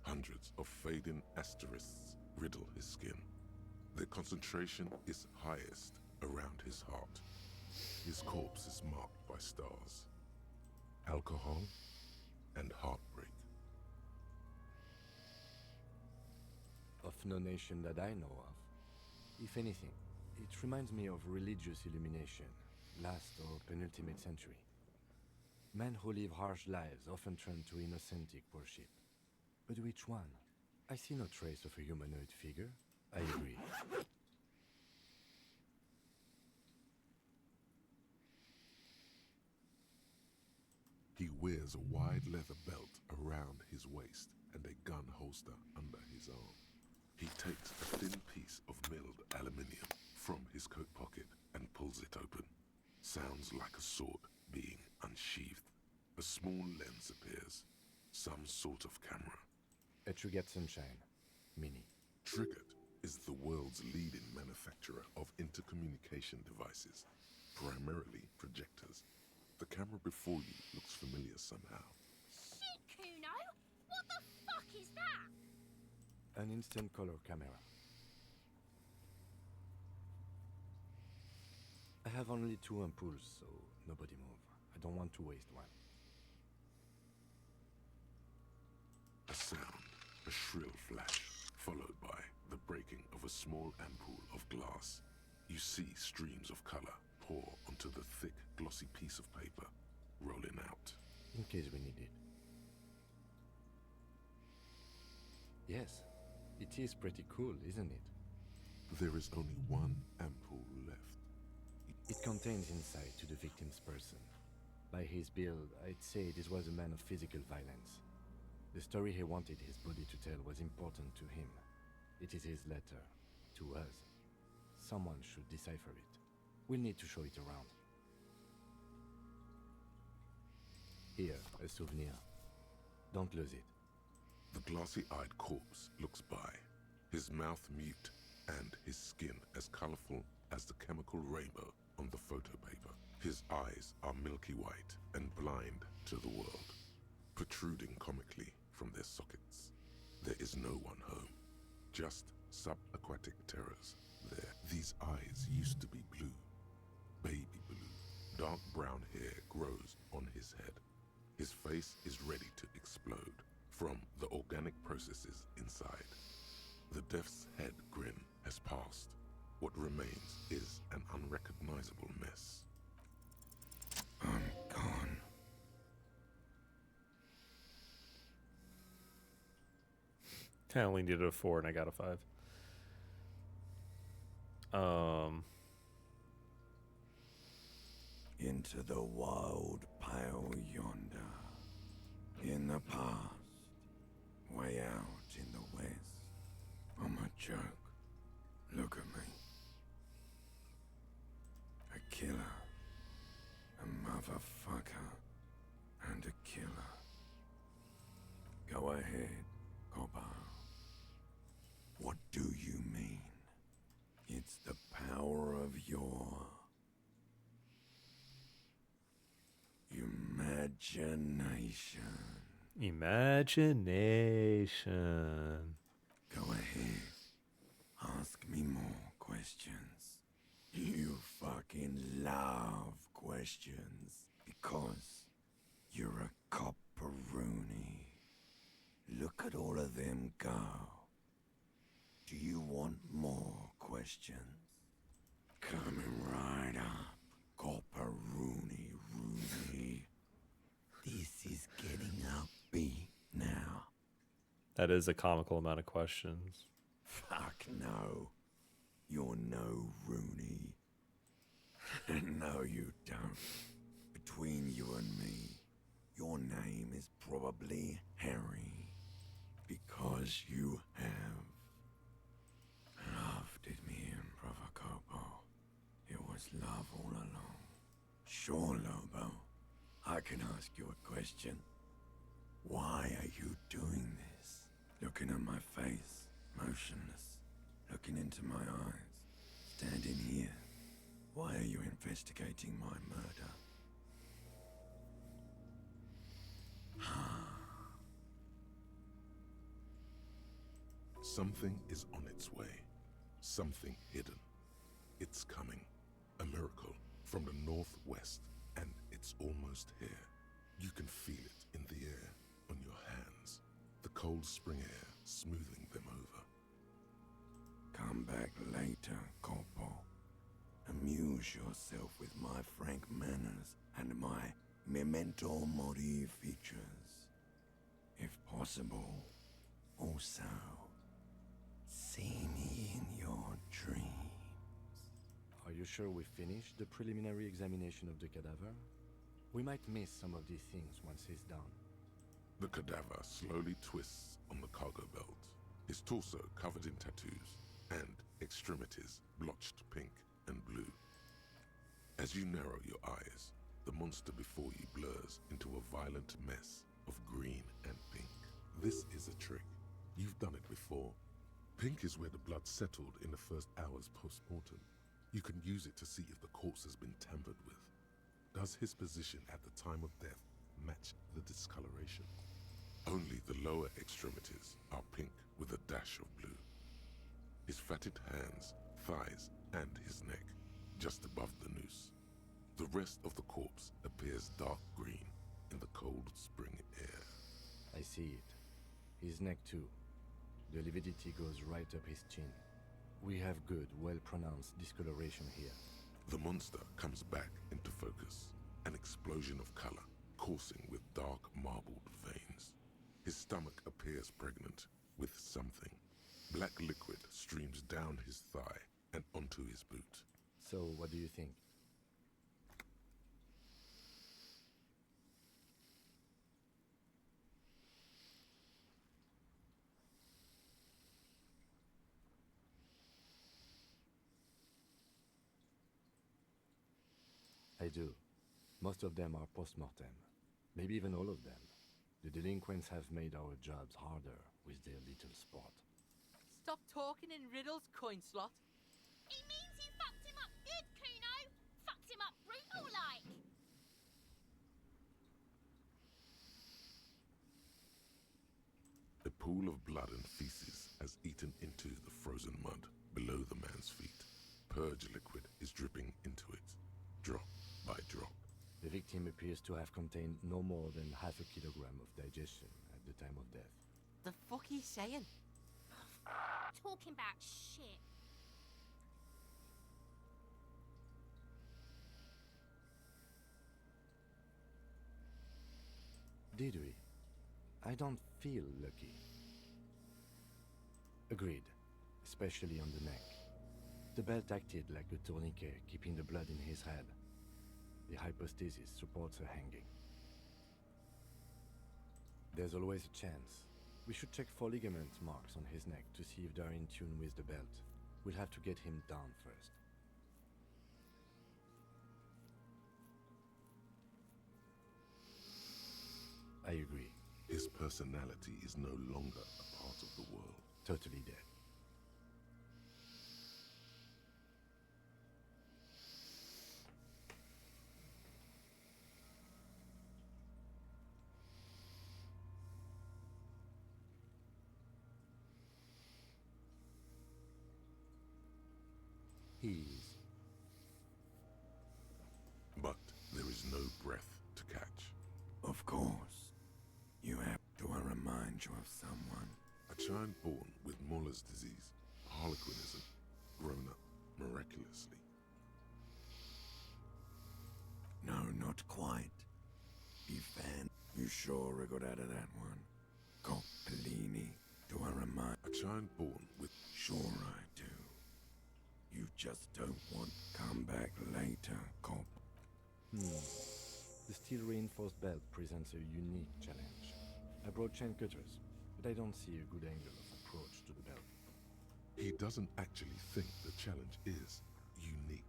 Hundreds of fading asterisks riddle his skin. Their concentration is highest around his heart. His corpse is marked by stars. Alcohol and heartbreak. Of no nation that I know of. If anything, it reminds me of religious illumination, last or penultimate century. Men who live harsh lives often turn to inauthentic worship. But which one? I see no trace of a humanoid figure. I agree. He wears a wide leather belt around his waist and a gun holster under his arm. He takes a thin piece of milled aluminium from his coat pocket and pulls it open. Sounds like a sword being unsheathed. A small lens appears. Some sort of camera. Etrugat Sunshine. Mini. Triggered is the world's leading manufacturer of intercommunication devices, primarily projectors. The camera before you looks familiar somehow. Shit, Kuno! What the fuck is that? An instant color camera. I have only 2 ampoules, so nobody move. I don't want to waste one. A sound, a shrill flash, followed by the breaking of a small ampoule of glass. You see streams of color pour onto the thick, glossy piece of paper, rolling out. In case we need it. Yes, it is pretty cool, isn't it? There is only one ampoule left. It contains insight to the victim's person. By his build, I'd say this was a man of physical violence. The story he wanted his body to tell was important to him. It is his letter to us. Someone should decipher it. We'll need to show it around. Here, a souvenir. Don't lose it. The glassy-eyed corpse looks by, his mouth mute and his skin as colorful as the chemical rainbow on the photo paper. His eyes are milky white and blind to the world, protruding comically from their sockets. There is no one home, just subaquatic terrors there. These eyes used to be blue, baby blue. Dark brown hair grows on his head. His face is ready to explode from the organic processes inside. The death's head grin has passed. What remains is an unrecognizable mess. I'm gone. I only needed a 4 and I got a 5. Into the wild pale yonder. In the past. Way out in the west. I'm a joke. Look at me. A killer. A motherfucker. And a killer. Go ahead, Copper. What do you mean? It's the power of your imagination. Imagination. Go ahead. Ask me more questions. You fucking love questions. Because you're a copperoonie. Look at all of them go. Do you want more questions? Coming right up, copperoonie rooney. This is getting upbeat now. That is a comical amount of questions. Fuck no. You're no Rooney. No, you don't. Between you and me, your name is probably Harry. Because you have loved it, me and Provocopo. It was love all along. Sure, Lobo. I can ask you a question. Why are you doing this? Looking at my face, motionless. Looking into my eyes. Standing here. Why are you investigating my murder? Something is on its way. Something hidden. It's coming. A miracle from the northwest, and it's almost here. You can feel it in the air, on your hands. The cold spring air smoothing them over. Come back later, Corpo. Amuse yourself with my frank manners and my memento mori features. If possible, also, see me in your dreams. Are you sure we finished the preliminary examination of the cadaver? We might miss some of these things once he's done. The cadaver slowly twists on the cargo belt, his torso covered in tattoos, and extremities blotched pink and blue. As you narrow your eyes, the monster before you blurs into a violent mess of green and pink. This is a trick. You've done it before. Pink is where the blood settled in the first hours post-mortem. You can use it to see if the corpse has been tampered with. Does his position at the time of death match the discoloration? Only the lower extremities are pink with a dash of blue. His fatted hands, thighs, and his neck, just above the noose. The rest of the corpse appears dark green in the cold spring air. I see it. His neck too. The lividity goes right up his chin. We have good, well-pronounced discoloration here. The monster comes back into focus, an explosion of color, coursing with dark marbled veins. His stomach appears pregnant with something. Black liquid streams down his thigh and onto his boot. So, what do you think? I do. Most of them are post-mortem. Maybe even all of them. The delinquents have made our jobs harder with their little sport. Stop talking in riddles, coin slot. He means you fucked him up good, Kuno. Fucked him up brutal like. pool of blood and feces has eaten into the frozen mud below the man's feet. Purge liquid is dripping into it, drop by drop. The victim appears to have contained no more than half a kilogram of digestion at the time of death. The fuck are you saying? Talking about shit. Did we? I don't feel lucky. Agreed, especially on the neck. The belt acted like a tourniquet, keeping the blood in his head. The hypostasis supports a hanging. There's always a chance. We should check for ligament marks on his neck to see if they're in tune with the belt. We'll have to get him down first. I agree. His personality is no longer a part of the world. Totally dead. He's... But there is no breath to catch. Of course. You have to remind you of someone. A child born with Muller's disease, harlequinism, grown up miraculously. No, not quite. Ivan, you sure I got out of that one? Coppellini, do I remind... A child born with... Sure I do. You just don't want come back later, Cop. The steel-reinforced belt presents a unique challenge. I brought chain cutters, but I don't see a good angle of approach to the belt. He doesn't actually think the challenge is unique.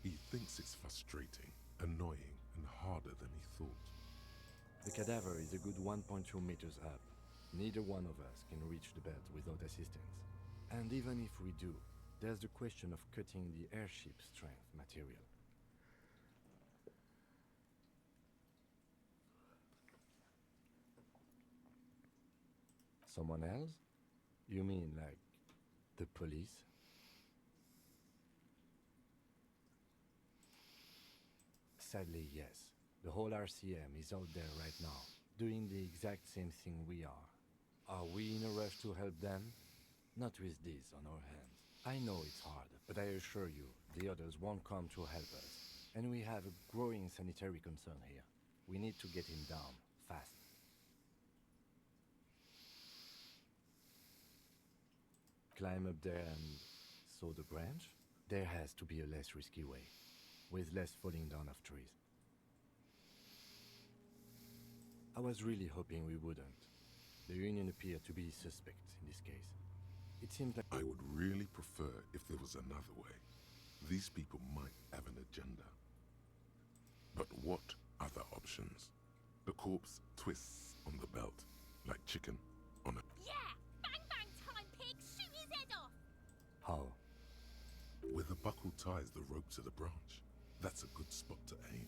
He thinks it's frustrating, annoying, and harder than he thought. The cadaver is a good 1.2 meters up. Neither one of us can reach the belt without assistance. And even if we do, there's the question of cutting the airship strength material. Someone else? You mean like the police? Sadly, yes. The whole RCM is out there right now, doing the exact same thing we are. Are we in a rush to help them? Not with this on our hands. I know it's hard, but I assure you, the others won't come to help us. And we have a growing sanitary concern here. We need to get him down, fast. Climb up there and saw the branch? There has to be a less risky way, with less falling down of trees. I was really hoping we wouldn't. The Union appeared to be suspect in this case. It seems like... I would really prefer if there was another way. These people might have an agenda. But what other options? The corpse twists on the belt, like chicken on a... Yeah! Bang bang time, pig! Shoot his head off! How? Where the buckle ties the rope to the branch. That's a good spot to aim.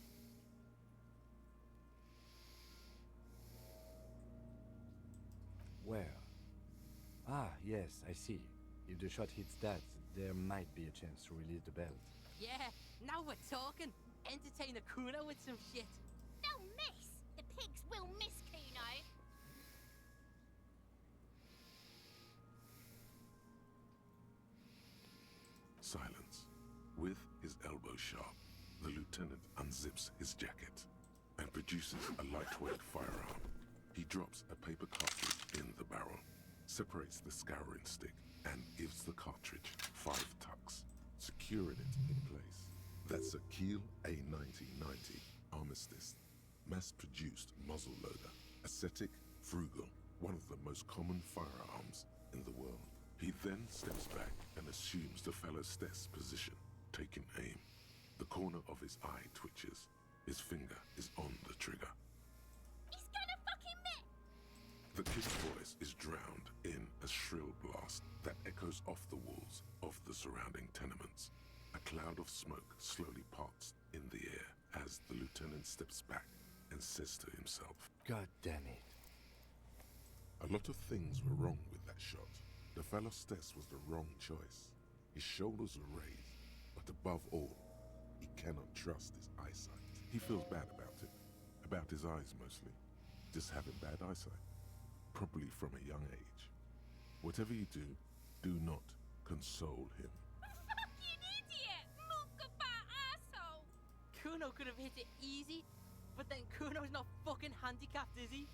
Where? Ah, yes, I see. If the shot hits that, there might be a chance to release the belt. Yeah, now we're talking. Entertain a Kuno with some shit. They'll miss! The pigs will miss Kuno! Silence. With his elbow sharp, the lieutenant unzips his jacket and produces a lightweight firearm. He drops a paper cartridge in the barrel, separates the scouring stick, and gives the cartridge 5 tucks, securing it in place. That's a Kiel A9090 Armistice, mass-produced muzzleloader, ascetic, frugal, one of the most common firearms in the world. He then steps back and assumes the fellow's death's position, taking aim. The corner of his eye twitches. His finger is on the trigger. He's gonna fucking miss! The kid's voice is drowned in a shrill blast that echoes off the walls of the surrounding tenements. A cloud of smoke slowly parts in the air as the lieutenant steps back and says to himself, God damn it. A lot of things were wrong with that shot. The Phalostes was the wrong choice. His shoulders were raised, but above all, he cannot trust his eyesight. He feels bad about it. About his eyes mostly. Just having bad eyesight. Probably from a young age. Whatever you do not console him. Fucking idiot! Mookaba asshole! Kuno could have hit it easy, but then Kuno's not fucking handicapped, is he?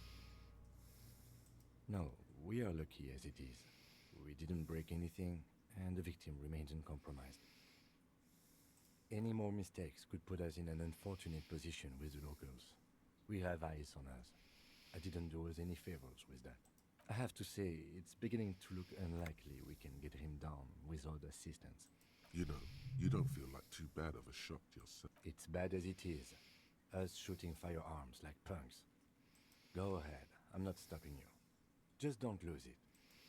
No, we are lucky as it is. We didn't break anything, and the victim remains uncompromised. Any more mistakes could put us in an unfortunate position with the locals. We have eyes on us. I didn't do us any favors with that. I have to say, it's beginning to look unlikely we can get him down without assistance. You know, you don't feel like too bad of a shot yourself. It's bad as it is. Us shooting firearms like punks. Go ahead, I'm not stopping you. Just don't lose it.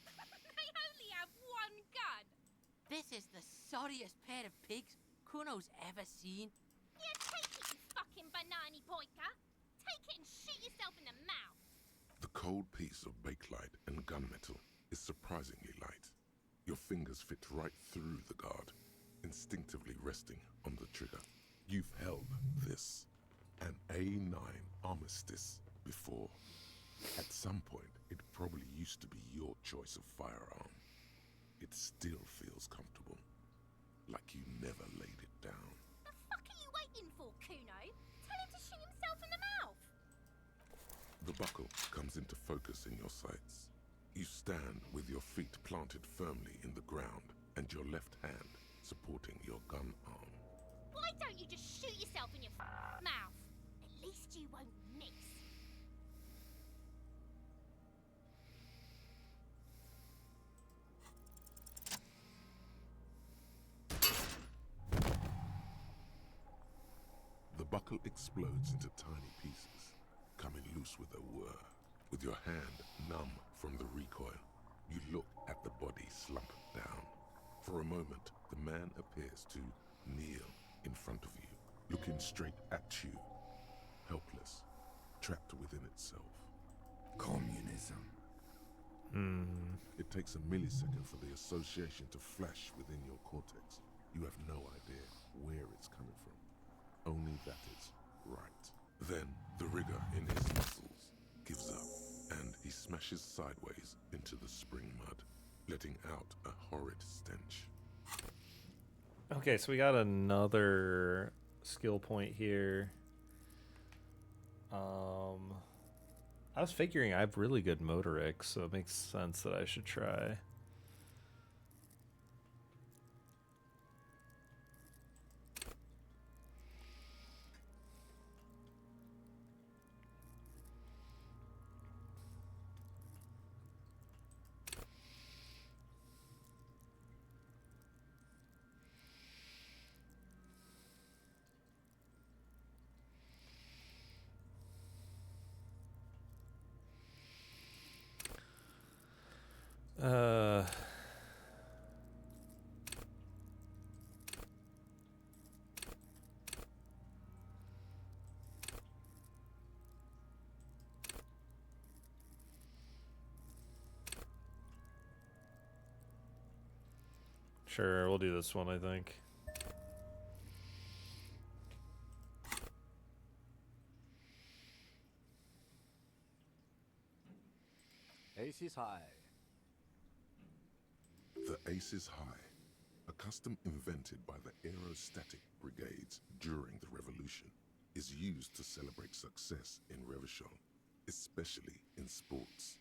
They only have one gun! This is the sorriest pair of pigs Kuno's ever seen. Yeah, take it, you fucking banana boyka! Take it and shoot yourself in the mouth! The cold piece of bakelite and gunmetal is surprisingly light. Your fingers fit right through the guard, instinctively resting on the trigger. You've held this, an A9 armistice, before. At some point, it probably used to be your choice of firearm. It still feels comfortable, like you never laid it down. The fuck are you waiting for, Kuno? Tell him to shoot himself in the mouth! The buckle comes into focus in your sights. You stand with your feet planted firmly in the ground and your left hand supporting your gun arm. Why don't you just shoot yourself in your mouth? At least you won't miss. The buckle explodes into tiny pieces, coming loose with a whir. With your hand numb from the recoil, you look at the body slump down. For a moment, the man appears to kneel in front of you, looking straight at you, helpless, trapped within itself. Communism. It takes a millisecond for the association to flash within your cortex. You have no idea where it's coming from, only that it's right. Then the rigor in his muscles gives up, and he smashes sideways into the spring mud, letting out a horrid stench. Okay, so we got another skill point here. I was figuring I have really good motorics, so it makes sense that I should try. Sure, we'll do this one, I think. Ace is high. The Ace is High, a custom invented by the aerostatic brigades during the revolution, is used to celebrate success in Revachol, especially in sports.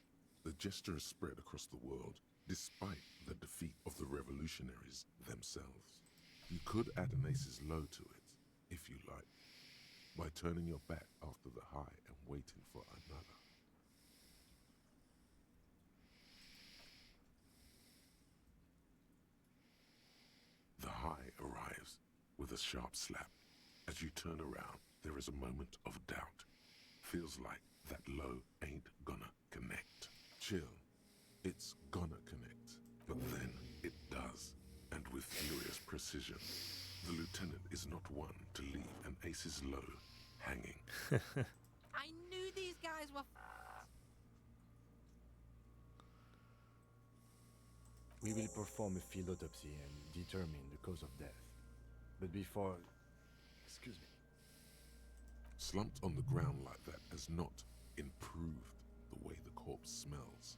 The gesture is spread across the world, despite the defeat of the revolutionaries themselves. You could add an Ace's Low to it, if you like, by turning your back after the high and waiting for another. The high arrives with a sharp slap. As you turn around, there is a moment of doubt. Feels like that low ain't gonna connect. Chill. It's gonna connect. But then it does. And with furious precision. The lieutenant is not one to leave an Ace's Low hanging. I knew these guys were We will perform a field autopsy and determine the cause of death. But before... Excuse me. Slumped on the ground like that has not improved the way the corpse smells.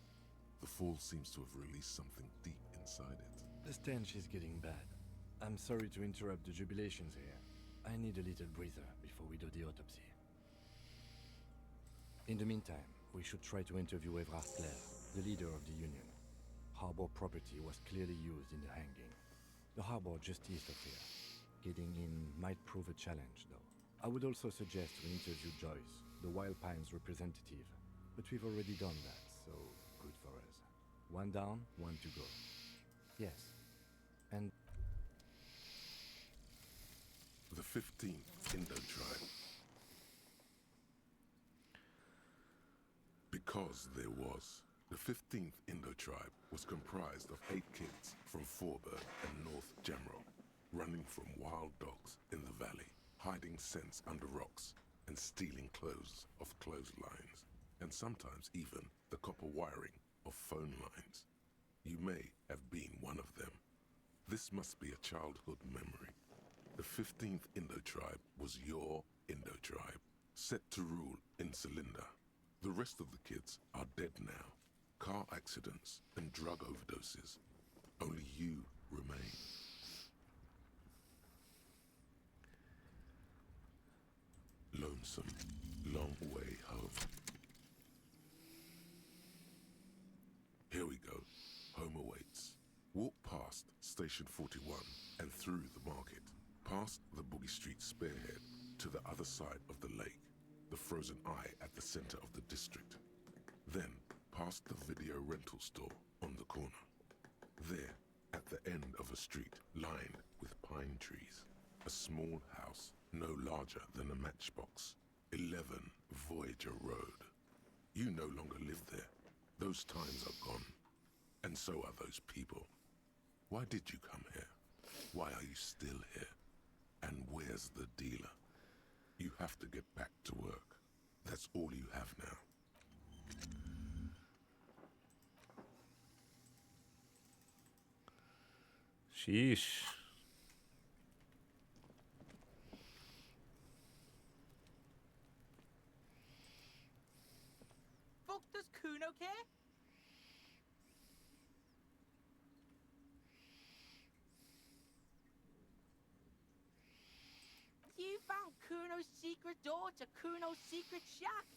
The fall seems to have released something deep inside it. The stench is getting bad. I'm sorry to interrupt the jubilations here. I need a little breather before we do the autopsy. In the meantime, we should try to interview Evrard Clare, the leader of the Union. Harbor property was clearly used in the hanging. The harbor just east of here. Getting in might prove a challenge, though. I would also suggest we interview Joyce, the Wild Pines representative. But we've already done that, so good for us. One down, one to go. Yes. And... The 15th Indo tribe. Because there was. The 15th Indo tribe was comprised of 8 kids from Forberg and North Gemrock, running from wild dogs in the valley, hiding scents under rocks, and stealing clothes off clotheslines, and sometimes even the copper wiring of phone lines. You may have been one of them. This must be a childhood memory. The 15th Indo tribe was your Indo tribe, set to rule in Celinda. The rest of the kids are dead now. Car accidents and drug overdoses. Only you remain. Lonesome, long way home. Here we go. Home awaits. Walk past Station 41 and through the market, past the Boogie Street spearhead to the other side of the lake, the frozen eye at the center of the district. Then past the video rental store on the corner. There, at the end of a street lined with pine trees, a small house no larger than a matchbox. 11 Voyager Road. You no longer live there. Those times are gone. And so are those people. Why did you come here? Why are you still here? And where's the dealer? You have to get back to work. That's all you have now. Sheesh. Fuck does Kuno care? You found Kuno's secret door to Kuno's secret shack.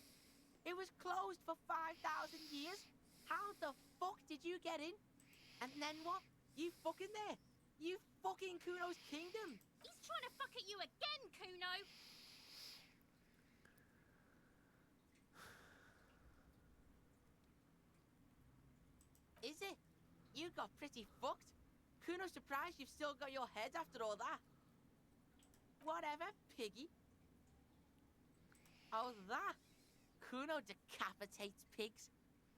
It was closed for 5,000 years. How the fuck did you get in? And then what? You fucking there. You fucking Kuno's kingdom. He's trying to fuck at you again, Kuno! Is it? You got pretty fucked. Kuno's surprised you've still got your head after all that. Whatever, piggy. Oh, that. Kuno decapitates pigs.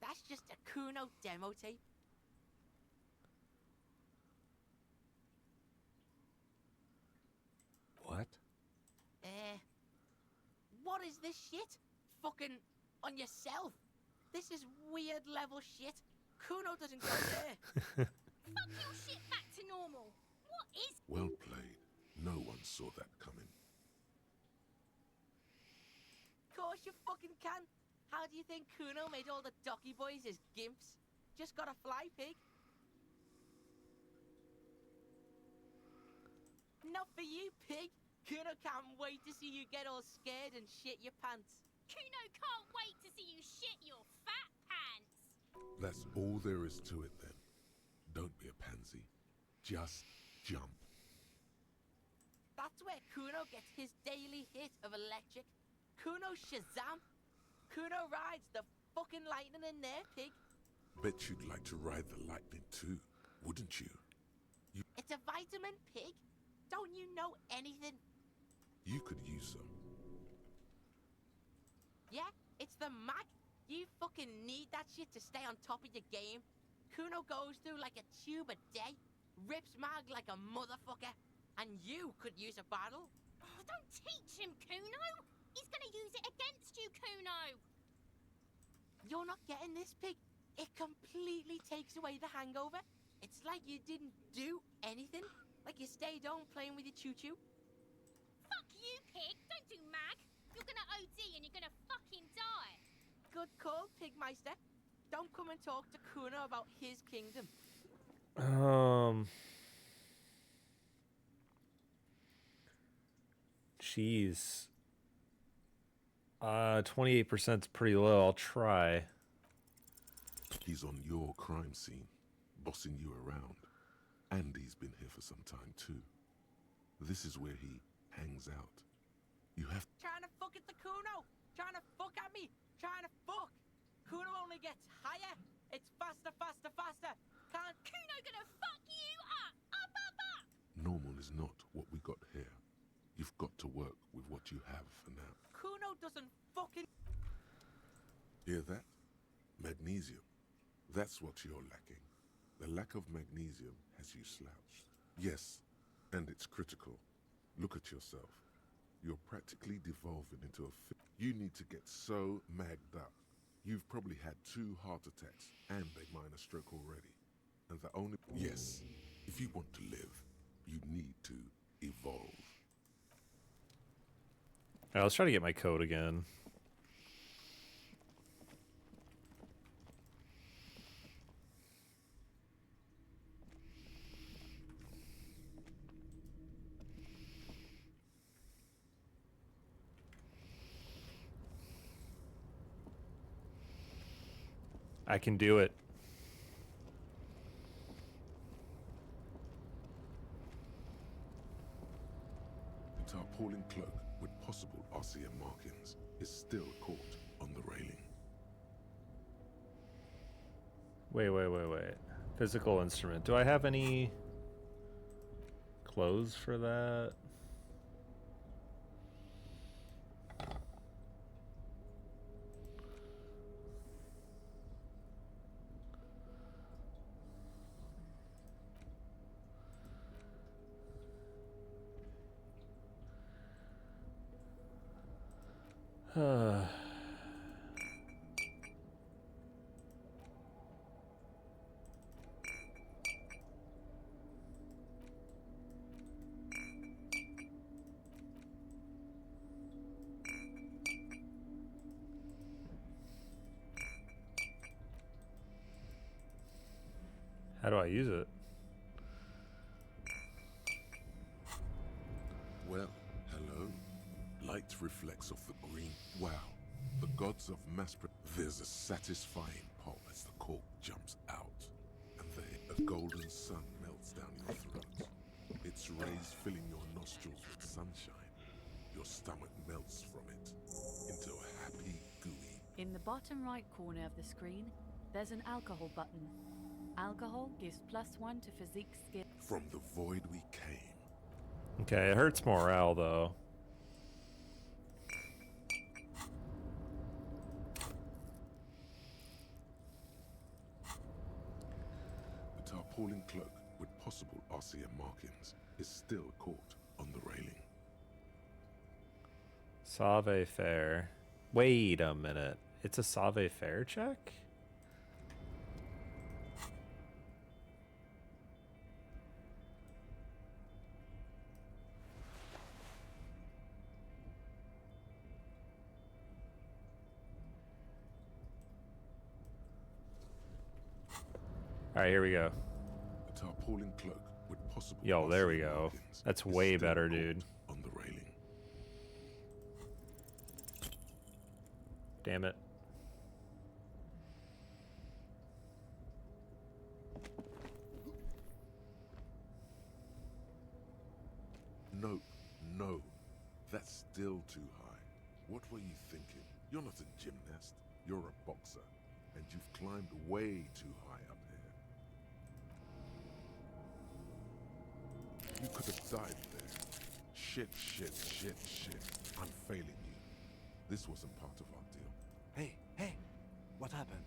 That's just a Kuno demo tape. What? What is this shit? Fucking on yourself. This is weird level shit. Kuno doesn't go there. Fuck your shit back to normal. What is... Well played. No one saw that coming. Course you fucking can. How do you think Kuno made all the docky boys his gimps? Just got a fly pig. Not for you, pig. Kuno can't wait to see you get all scared and shit your pants. Kuno can't wait to see you shit your fat pants. That's all there is to it then. Don't be a pansy. Just jump. That's where Kuno gets his daily hit of electric. Kuno Shazam. Kuno rides the fucking lightning in there, pig. Bet you'd like to ride the lightning too, wouldn't you? It's a vitamin, pig. Don't you know anything? You could use some. Yeah, it's the mag. You fucking need that shit to stay on top of your game. Kuno goes through like a tube a day, rips mag like a motherfucker, and you could use a bottle. Oh, don't teach him, Kuno! He's gonna use it against you, Kuno! You're not getting this, pig. It completely takes away the hangover. It's like you didn't do anything. Like you stayed home playing with your choo-choo. Fuck you, pig! Don't do mag! You're gonna OD and you're gonna fucking die! Good call, Pigmeister. Don't come and talk to Kuno about his kingdom. Jeez. 28% is pretty low. I'll try. He's on your crime scene, bossing you around. And he's been here for some time too. This is where he hangs out. You have... Trying to fuck at the Kuno! Trying to fuck at me! Trying to fuck! Kuno only gets higher! It's faster, faster, faster! Can't... Kuno gonna fuck you up! Up, up, up! Normal is not what we got here. You've got to work with what you have for now. Kuno doesn't fucking... Hear that? Magnesium. That's what you're lacking. The lack of magnesium has you slouched. Yes, and it's critical. Look at yourself. You're practically devolving into a... You need to get so magged up. You've probably had 2 heart attacks and a minor stroke already. And the only... Yes, if you want to live, you need to evolve. Alright, let's try to get my code again. I can do it. The tarpaulin cloak with possible RCM markings is still caught on the railing. Wait. Physical instrument. Do I have any clothes for that? How do I use it? Well, hello. Light reflects off the green. Wow. The gods of There's a satisfying pop as the cork jumps out. And then a golden sun melts down your throat. Its rays filling your nostrils with sunshine. Your stomach melts from it into a happy gooey. In the bottom right corner of the screen, there's an alcohol button. Alcohol gives +1 to physique skill. From the void we came. Okay, it hurts morale though. The tarpaulin cloak with possible RCM markings is still caught on the railing. Savoir-faire. Wait a minute. It's a savoir-faire check? Alright, here we go. A tarpaulin cloak with possible Yo, there we RCM go. markings That's is way still better, caught dude. on the railing. Damn it. Nope, no. That's still too high. What were you thinking? You're not a gymnast. You're a boxer. And you've climbed way too high up here. You could have died there. Shit. I'm failing you. This wasn't part of our deal. Hey, what happened?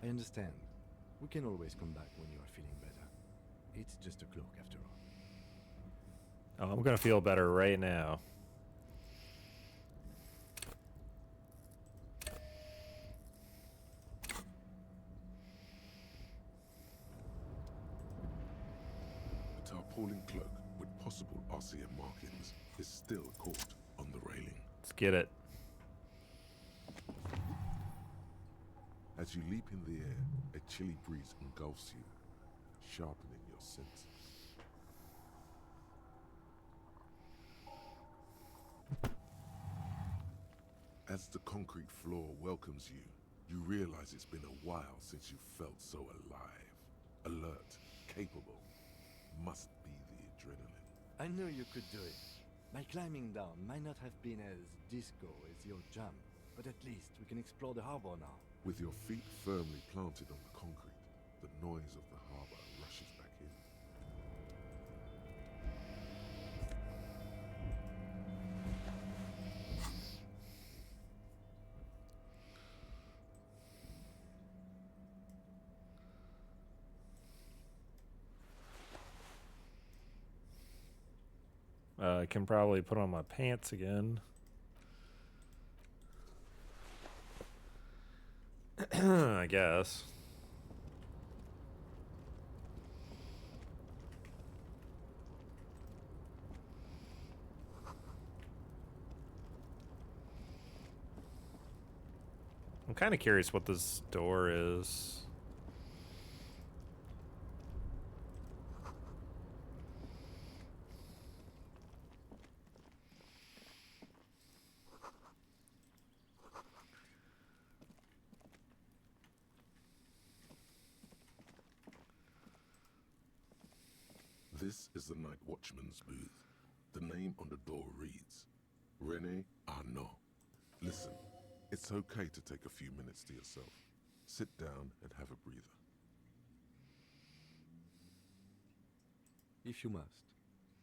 I understand. We can always come back when you are feeling better. It's just a cloak after all. Oh, I'm gonna feel better right now. tarpaulin cloak with possible RCM markings is still caught on the railing. Let's get it. As you leap in the air, a chilly breeze engulfs you, sharpening your senses. As the concrete floor welcomes you, you realize it's been a while since you felt so alive, alert, capable. Must be the adrenaline. I knew you could do it. My climbing down might not have been as disco as your jump, but at least we can explore the harbor now. With your feet firmly planted on the concrete, the noise of the harbor rushes back in. I can probably put on my pants again. I guess. I'm kind of curious what this door is. This is the Night Watchman's booth. The name on the door reads, René Arnaud. Listen, it's okay to take a few minutes to yourself. Sit down and have a breather. If you must.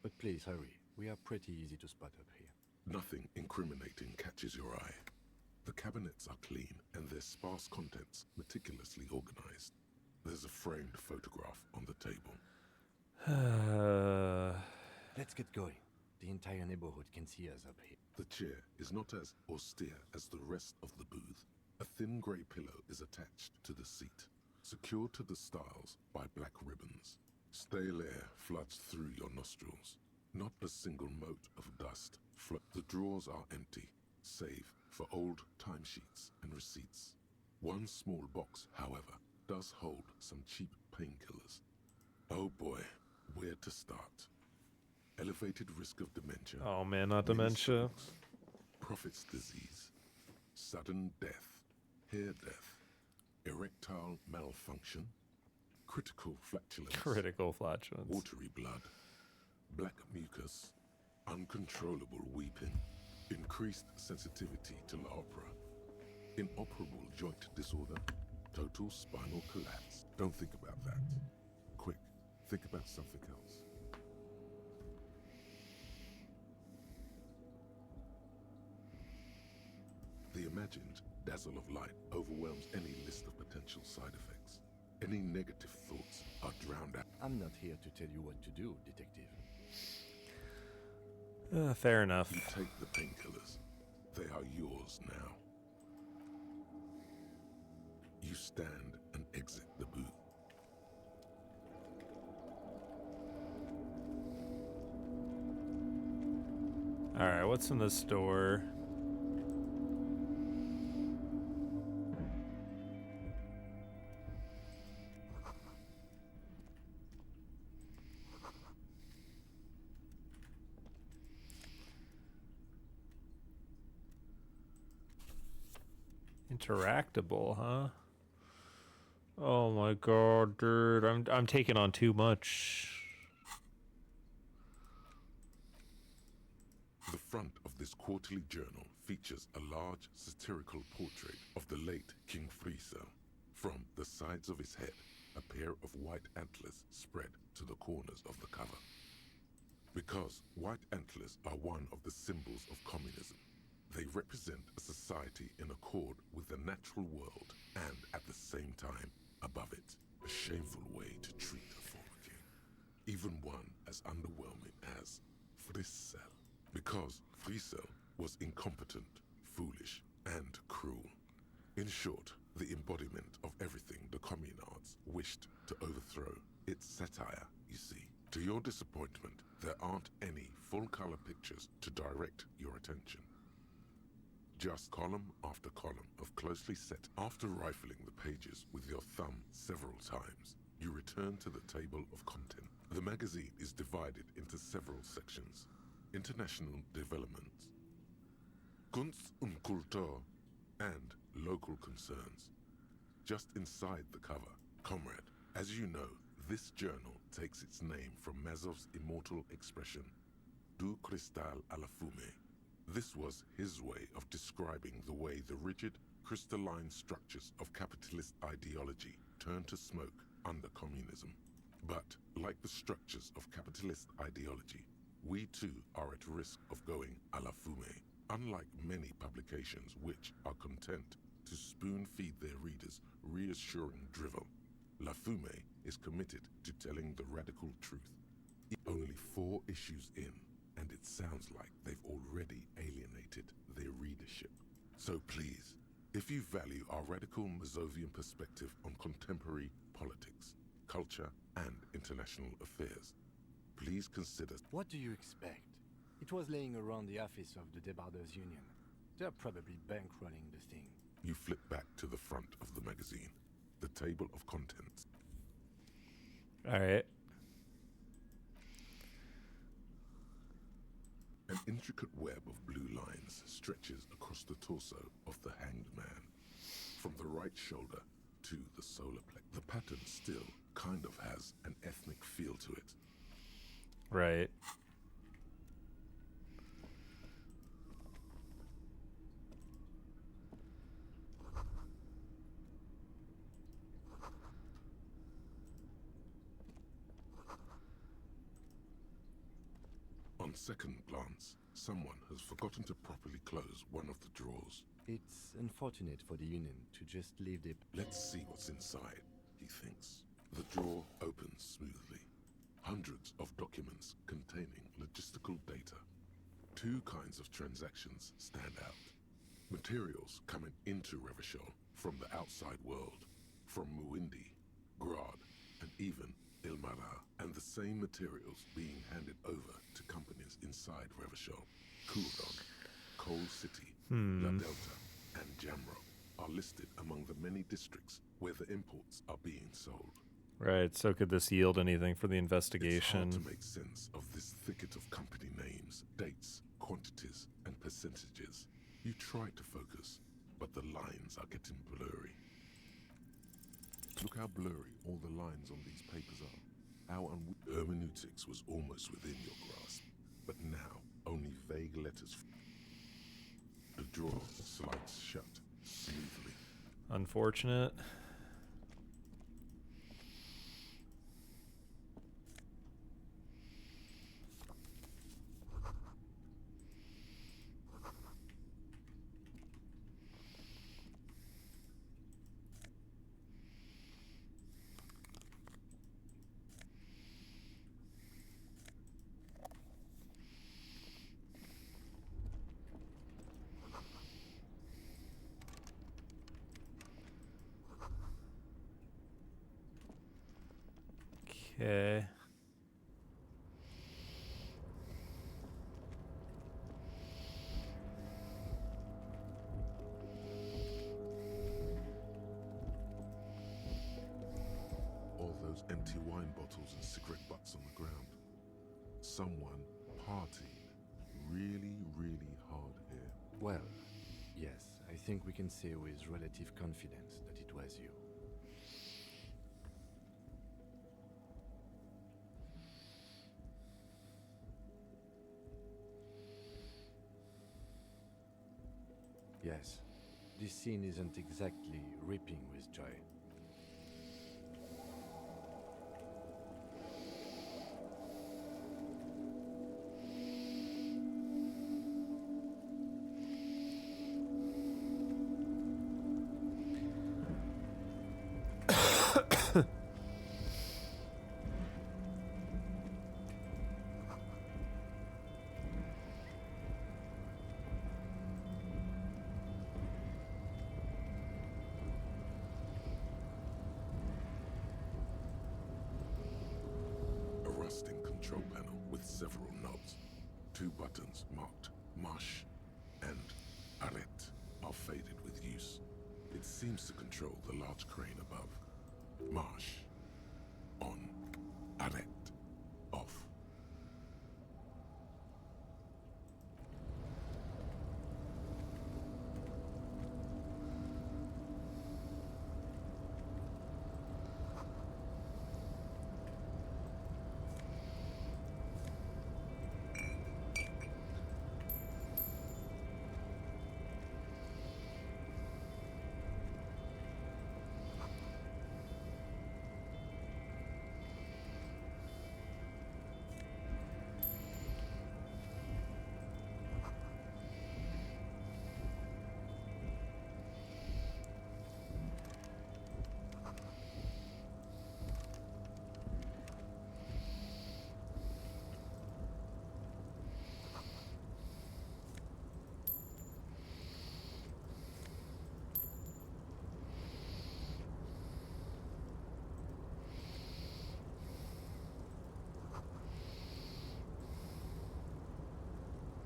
But please hurry. We are pretty easy to spot up here. Nothing incriminating catches your eye. The cabinets are clean and their sparse contents meticulously organized. There's a framed photograph on the table. Let's get going. The entire neighborhood can see us up here. The chair is not as austere as the rest of the booth. A thin grey pillow is attached to the seat, secured to the stiles by black ribbons. Stale air floods through your nostrils. Not a single mote of dust. The drawers are empty, save for old timesheets and receipts. One small box, however, does hold some cheap painkillers. Oh boy, where to start? Elevated risk of dementia. Oh man, not mini dementia. strokes, Prophet's disease, sudden death, hair death, erectile malfunction, critical flatulence, Critical flatulence. watery blood, black mucus, uncontrollable weeping, increased sensitivity to opera, inoperable joint disorder, total spinal collapse. Don't think about that. Quick, think about something else. The imagined dazzle of light overwhelms any list of potential side effects. Any negative thoughts are drowned out. I'm not here to tell you what to do, detective. Fair enough. You take the painkillers. They are yours now. You stand and exit the booth. Alright, what's in this door? Interactable, huh? Oh my god, dude. I'm taking on too much. The front of this quarterly journal features a large satirical portrait of the late King Friso. From the sides of his head, a pair of white antlers spread to the corners of the cover. Because white antlers are one of the symbols of communism, they represent a society in accord with the natural world and at the same time above it. A shameful way to treat a former king. Even one as underwhelming as Friso. Because Friso was incompetent, foolish, and cruel. In short, the embodiment of everything the communards wished to overthrow. It's satire, you see, To your disappointment, there aren't any full-color pictures to direct your attention. Just column after column of closely set. After rifling the pages with your thumb several times, you return to the table of content. The magazine is divided into several sections. International developments, Kunst und Kultur, and local concerns. Just inside the cover, comrade, as you know, this journal takes its name from Mazov's immortal expression, Du cristal a la fumée. This was his way of describing the way the rigid, crystalline structures of capitalist ideology turn to smoke under communism. But, like the structures of capitalist ideology, we too are at risk of going a la fumée. Unlike many publications which are content to spoon-feed their readers reassuring drivel, La Fumée is committed to telling the radical truth. Only 4 issues in, and it sounds like they've already alienated their readership. So please, if you value our radical Mazovian perspective on contemporary politics, culture, and international affairs, please consider... What do you expect? It was laying around the office of the Debarders Union. They're probably bankrolling the thing. You flip back to the front of the magazine, the table of contents. All right. An intricate web of blue lines stretches across the torso of the hanged man, from the right shoulder to the solar plexus. The pattern still kind of has an ethnic feel to it. Right. On second glance, someone has forgotten to properly close one of the drawers. It's unfortunate for the Union to just leave the... Let's see what's inside, he thinks. The drawer opens smoothly. Hundreds of documents containing logistical data. 2 kinds of transactions stand out. Materials coming into Revachol from the outside world, from Muindi, Grad, and even Ilmara, and the same materials being handed over to companies inside Revachol. Kuldon, Coal City, La Delta, and Jamrock are listed among the many districts where the imports are being sold. Right, so could this yield anything for the It's investigation? hard to make sense of this thicket of company names, dates, quantities, and percentages. You try to focus, but the lines are getting blurry. Look how blurry all the lines on these papers are. How hermeneutics was almost within your grasp, but now only vague letters. The drawer slides shut smoothly. Unfortunate. Okay. All those empty wine bottles and cigarette butts on the ground. Someone partied really, really hard here. Well, yes, I think we can say with relative confidence that it was you. Yes, this scene isn't exactly ripping with joy. control panel with several knobs. 2 buttons marked Marsh and Arrête are faded with use. It seems to control the large crane above. Marsh. On. Arrête. Off.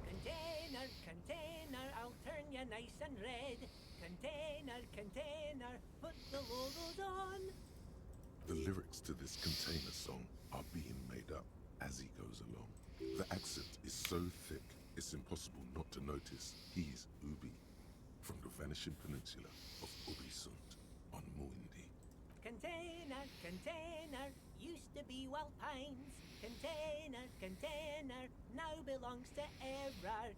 Container, container, I'll turn you nice and red. Container, container, put the logos on. The lyrics to this container song are being made up as he goes along. The accent is so thick, it's impossible not to notice he's Ubi, from the vanishing peninsula of Ubisunt on Muindi. Container, container, used to be Wild Pines. Container, container, now belongs to Everard.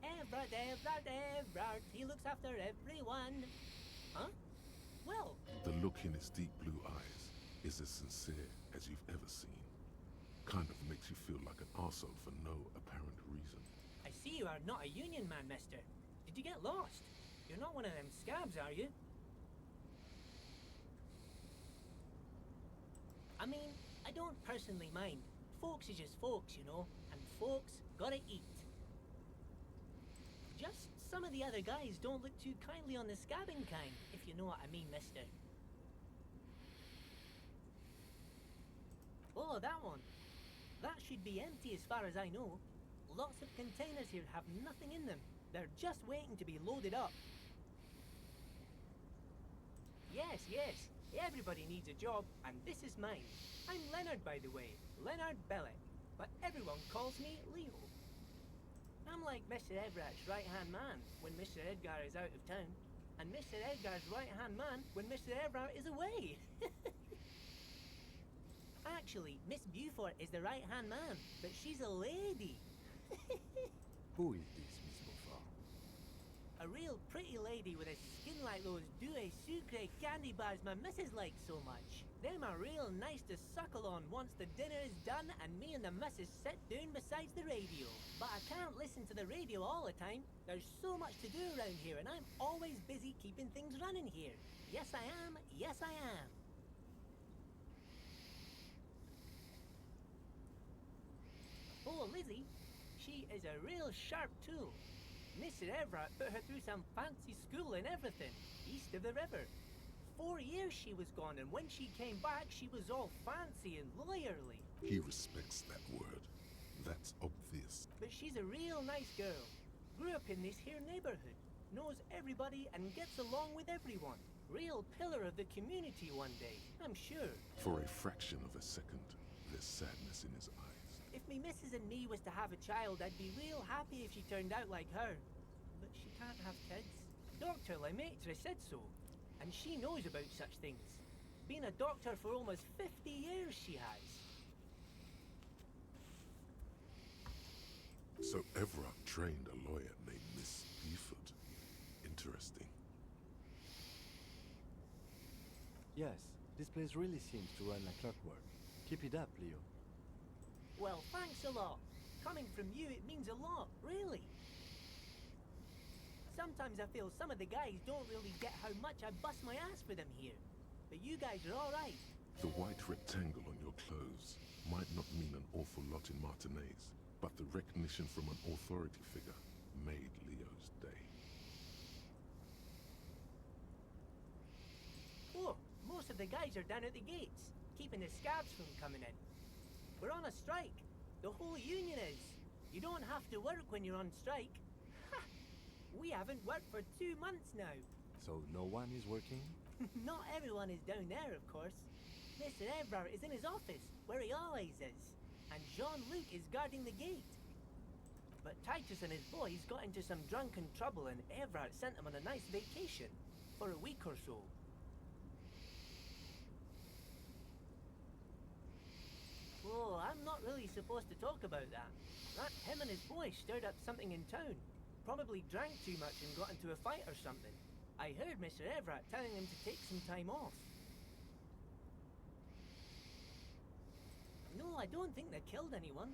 Everard, he looks after everyone. Huh? Well, The look in his deep blue eyes is as sincere as you've ever seen. Kind of makes you feel like an arsehole for no apparent reason. I see you are not a union man, mister. Did you get lost? You're not one of them scabs, are you? I mean, I don't personally mind. Folks is just folks, you know, and folks gotta eat. Just some of the other guys don't look too kindly on the scabbing kind, if you know what I mean, mister. Oh, that one. That should be empty as far as I know. Lots of containers here have nothing in them. They're just waiting to be loaded up. Yes, everybody needs a job, and this is mine. I'm Leonard, by the way, Leonard Bellick, but everyone calls me Leo. I'm like Mr. Everett's right-hand man when Mr. Edgar is out of town, and Mr. Edgar's right-hand man when Mr. Everett is away. Actually, Miss Beaufort is the right-hand man, but she's a lady. Who is this, Miss Beaufort? A real pretty lady with a skin like those Douai Sucre candy bars my missus likes so much. Them are real nice to suckle on once the dinner is done and me and the missus sit down beside the radio. But I can't listen to the radio all the time. There's so much to do around here and I'm always busy keeping things running here. Yes I am, yes I am. Oh, Lizzie, she is a real sharp tool. Mr. Everett put her through some fancy school and everything, east of the river. 4 years she was gone, and when she came back, she was all fancy and lawyerly. He respects that word. That's obvious. But she's a real nice girl. Grew up in this here neighborhood. Knows everybody and gets along with everyone. Real pillar of the community one day, I'm sure. For a fraction of a second, there's sadness in his eyes. If me missus and me was to have a child, I'd be real happy if she turned out like her. But she can't have kids. Dr. Lemaitre said so. And she knows about such things. Been a doctor for almost 50 years, she has. So Everett trained a lawyer named Miss Beaufort. Interesting. Yes, this place really seems to run like clockwork. Keep it up, Leo. Well, thanks a lot. Coming from you, it means a lot, really. Sometimes I feel some of the guys don't really get how much I bust my ass for them here. But you guys are alright. The white rectangle on your clothes might not mean an awful lot in Martinaise, but the recognition from an authority figure made Leo's day. Oh, most of the guys are down at the gates, keeping the scabs from coming in. We're on a strike. The whole union is. You don't have to work when you're on strike. Ha! We haven't worked for 2 months now. So no one is working? Not everyone is down there, of course. Mr. Evrard is in his office, where he always is. And Jean-Luc is guarding the gate. But Titus and his boys got into some drunken trouble and Evrard sent them on a nice vacation. For a week or so. Oh, I'm not really supposed to talk about that. Him and his boys stirred up something in town. Probably drank too much and got into a fight or something. I heard Mr. Evrard telling them to take some time off. No, I don't think they killed anyone.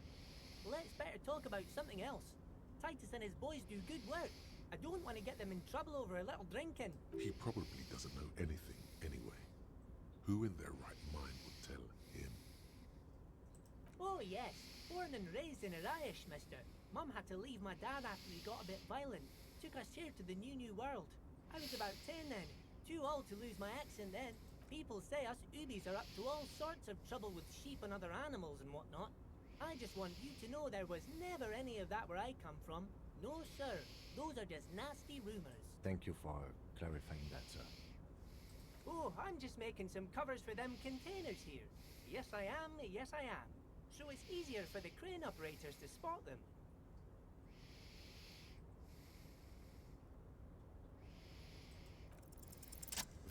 Let's better talk about something else. Titus and his boys do good work. I don't want to get them in trouble over a little drinking. He probably doesn't know anything anyway. Who in their right mind would tell him? Oh yes, born and raised in Arish, mister. Mum had to leave my dad after he got a bit violent. Took us here to the new world. I was about 10 then. Too old to lose my accent then. People say us Ubis are up to all sorts of trouble with sheep and other animals and whatnot. I just want you to know there was never any of that where I come from. No, sir. Those are just nasty rumors. Thank you for clarifying that, sir. Oh, I'm just making some covers for them containers here. Yes, I am. Yes, I am. So it's easier for the crane operators to spot them.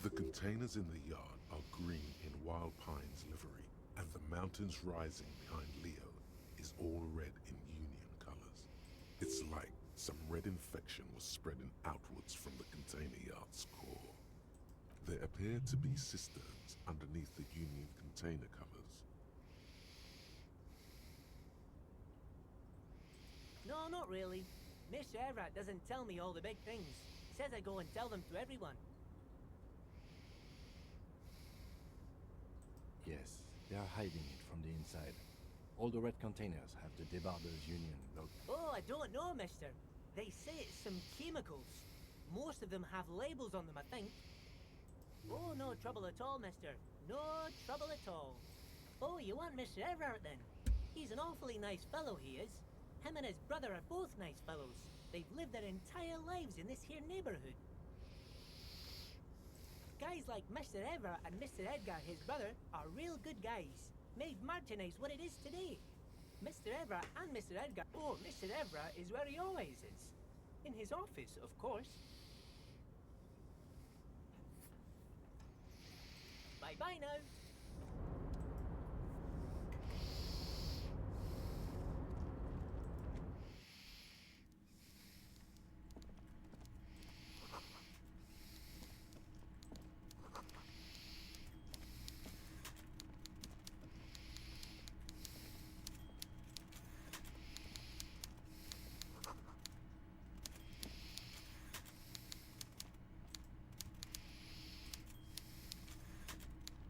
The containers in the yard are green in Wild Pine's livery, and the mountains rising behind Leo is all red in Union colors. It's like some red infection was spreading outwards from the container yard's core. There appear to be cisterns underneath the Union container covers. No, not really. Mr. Evrard doesn't tell me all the big things. Says I go and tell them to everyone. Yes, they are hiding it from the inside. All the red containers have the Debarders Union logo. Oh, I don't know, mister. They say it's some chemicals. Most of them have labels on them, I think. Oh, no trouble at all, mister. No trouble at all. Oh, you want Mr. Evrard then? He's an awfully nice fellow, he is. Him and his brother are both nice fellows. They've lived their entire lives in this here neighborhood. Guys like Mr. Evrard and Mr. Edgar, his brother, are real good guys. Made Martinez what it is today. Mr. Evrard and Mr. Edgar. Oh, Mr. Evrard is where he always is. In his office, of course. Bye-bye now.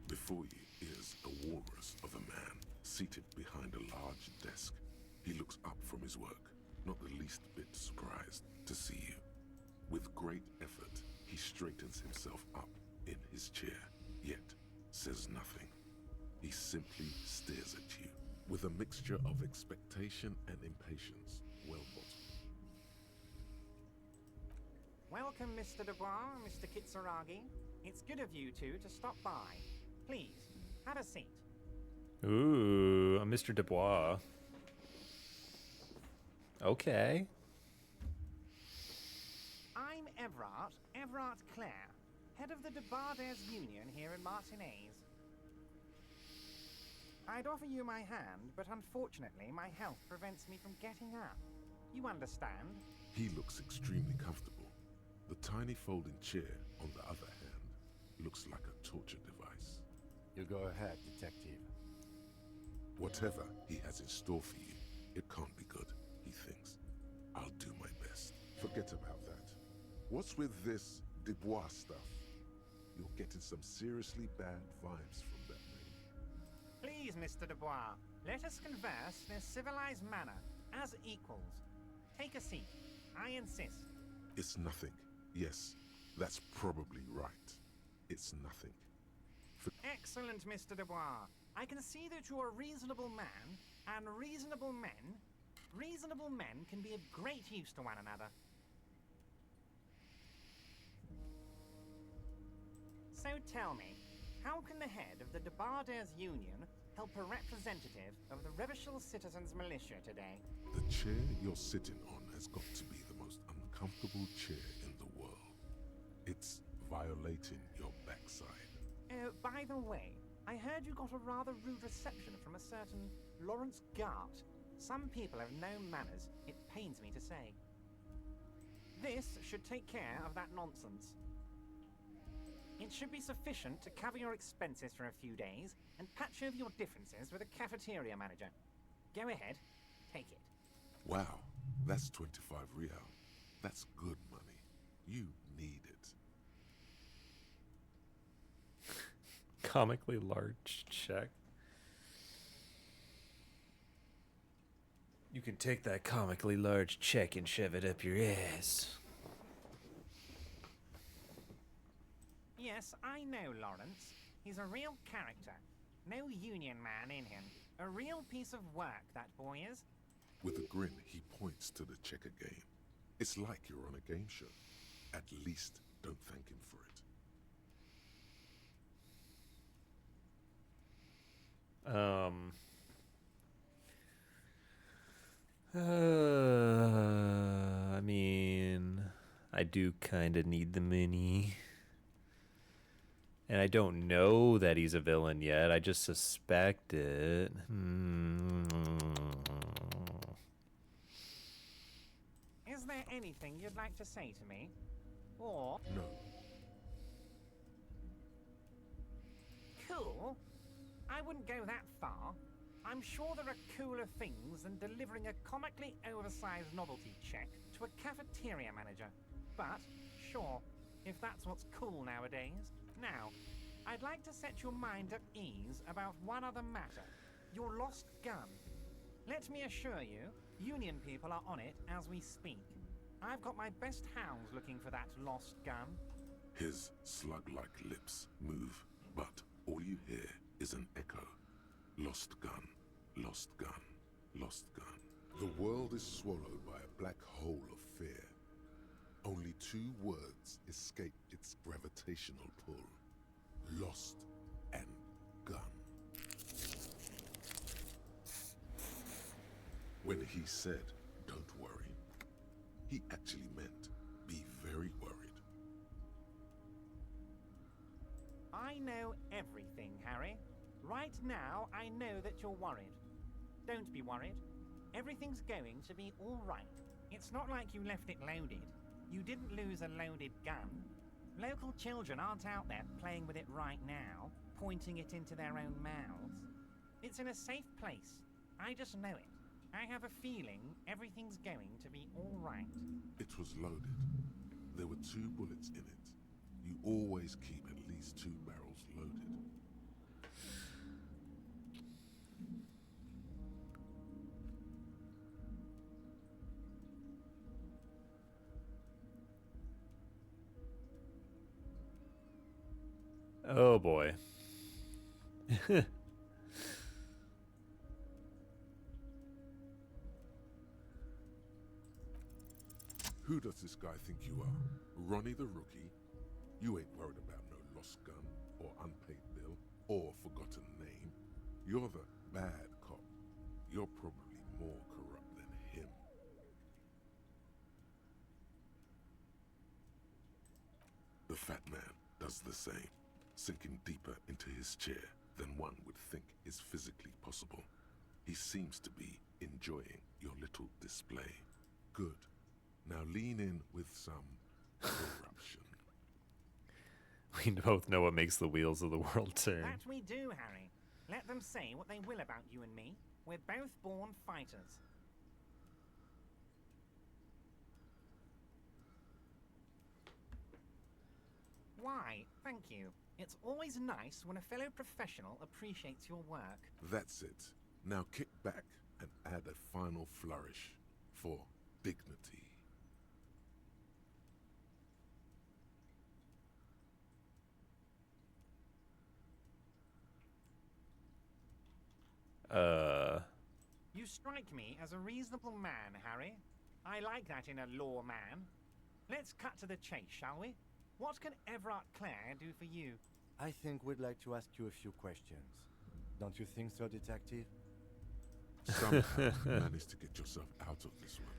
Before you is a walrus of a man, seated behind a large desk. He looks up from his work, not the least bit surprised to see you. With great effort, he straightens himself up in his chair, yet says nothing. He simply stares at you, with a mixture of expectation and impatience, well bottled. Welcome, Mr. Dubois, Mr. Kitsuragi. It's good of you two to stop by. Please, have a seat. Ooh, Mr. Dubois. Okay. I'm Evrard Clare, head of the Debarders Union here in Martinez. I'd offer you my hand, but unfortunately my health prevents me from getting up. You understand? He looks extremely comfortable. The tiny folding chair, on the other hand, looks like a torture device. You go ahead, detective. Whatever he has in store for you, it can't be good, he thinks. I'll do my best. Forget about that. What's with this Dubois stuff? You're getting some seriously bad vibes from that name. Please, Mr. Dubois, let us converse in a civilized manner, as equals. Take a seat. I insist. It's nothing. Yes, that's probably right. It's nothing. Excellent, Mr. Dubois. I can see that you're a reasonable man, and reasonable men can be of great use to one another. So tell me, how can the head of the Debarders Union help a representative of the Revachol Citizens Militia today? The chair you're sitting on has got to be the most uncomfortable chair in the world. It's violating your backside. Oh, by the way, I heard you got a rather rude reception from a certain Lawrence Gart. Some people have no manners, it pains me to say. This should take care of that nonsense. It should be sufficient to cover your expenses for a few days and patch over your differences with the cafeteria manager. Go ahead, take it. Wow, that's 25 real. That's good money. You need it. Comically large check. You can take that comically large check and shove it up your ass. Yes, I know Lawrence. He's a real character. No union man in him. A real piece of work, that boy is. With a grin, he points to the checker game. It's like you're on a game show. At least don't thank him for it. I mean, I do kind of need the money. And I don't know that he's a villain yet. I just suspect it. Is there anything you'd like to say to me? Or... No. Cool? I wouldn't go that far. I'm sure there are cooler things than delivering a comically oversized novelty check to a cafeteria manager. But, sure, if that's what's cool nowadays. Now, I'd like to set your mind at ease about one other matter. Your lost gun. Let me assure you, Union people are on it as we speak. I've got my best hounds looking for that lost gun. His slug-like lips move, but all you hear is an echo. Lost gun, lost gun, lost gun. The world is swallowed by a black hole of fear. Only two words escape its gravitational pull. Lost and gun. When he said, "Don't worry," he actually meant, be very worried. I know everything, Harry. Right now, I know that you're worried. Don't be worried. Everything's going to be all right. It's not like you left it loaded. You didn't lose a loaded gun. Local children aren't out there playing with it right now, pointing it into their own mouths. It's in a safe place. I just know it. I have a feeling everything's going to be all right. It was loaded. There were 2 bullets in it. You always keep at least 2 barrels loaded. Oh boy. Who does this guy think you are? Ronnie the Rookie? You ain't worried about no lost gun, or unpaid bill, or forgotten name. You're the bad cop. You're probably more corrupt than him. The fat man does the same, sinking deeper into his chair than one would think is physically possible. He seems to be enjoying your little display. Good. Now lean in with some corruption. We both know what makes the wheels of the world turn. That we do, Harry. Let them say what they will about you and me. We're both born fighters. Why, thank you. It's always nice when a fellow professional appreciates your work. That's it. Now kick back and add a final flourish for dignity. You strike me as a reasonable man, Harry. I like that in a lawman. Let's cut to the chase, shall we? What can Everard Clare do for you? I think we'd like to ask you a few questions. Don't you think so, Detective? Somehow you managed to get yourself out of this one.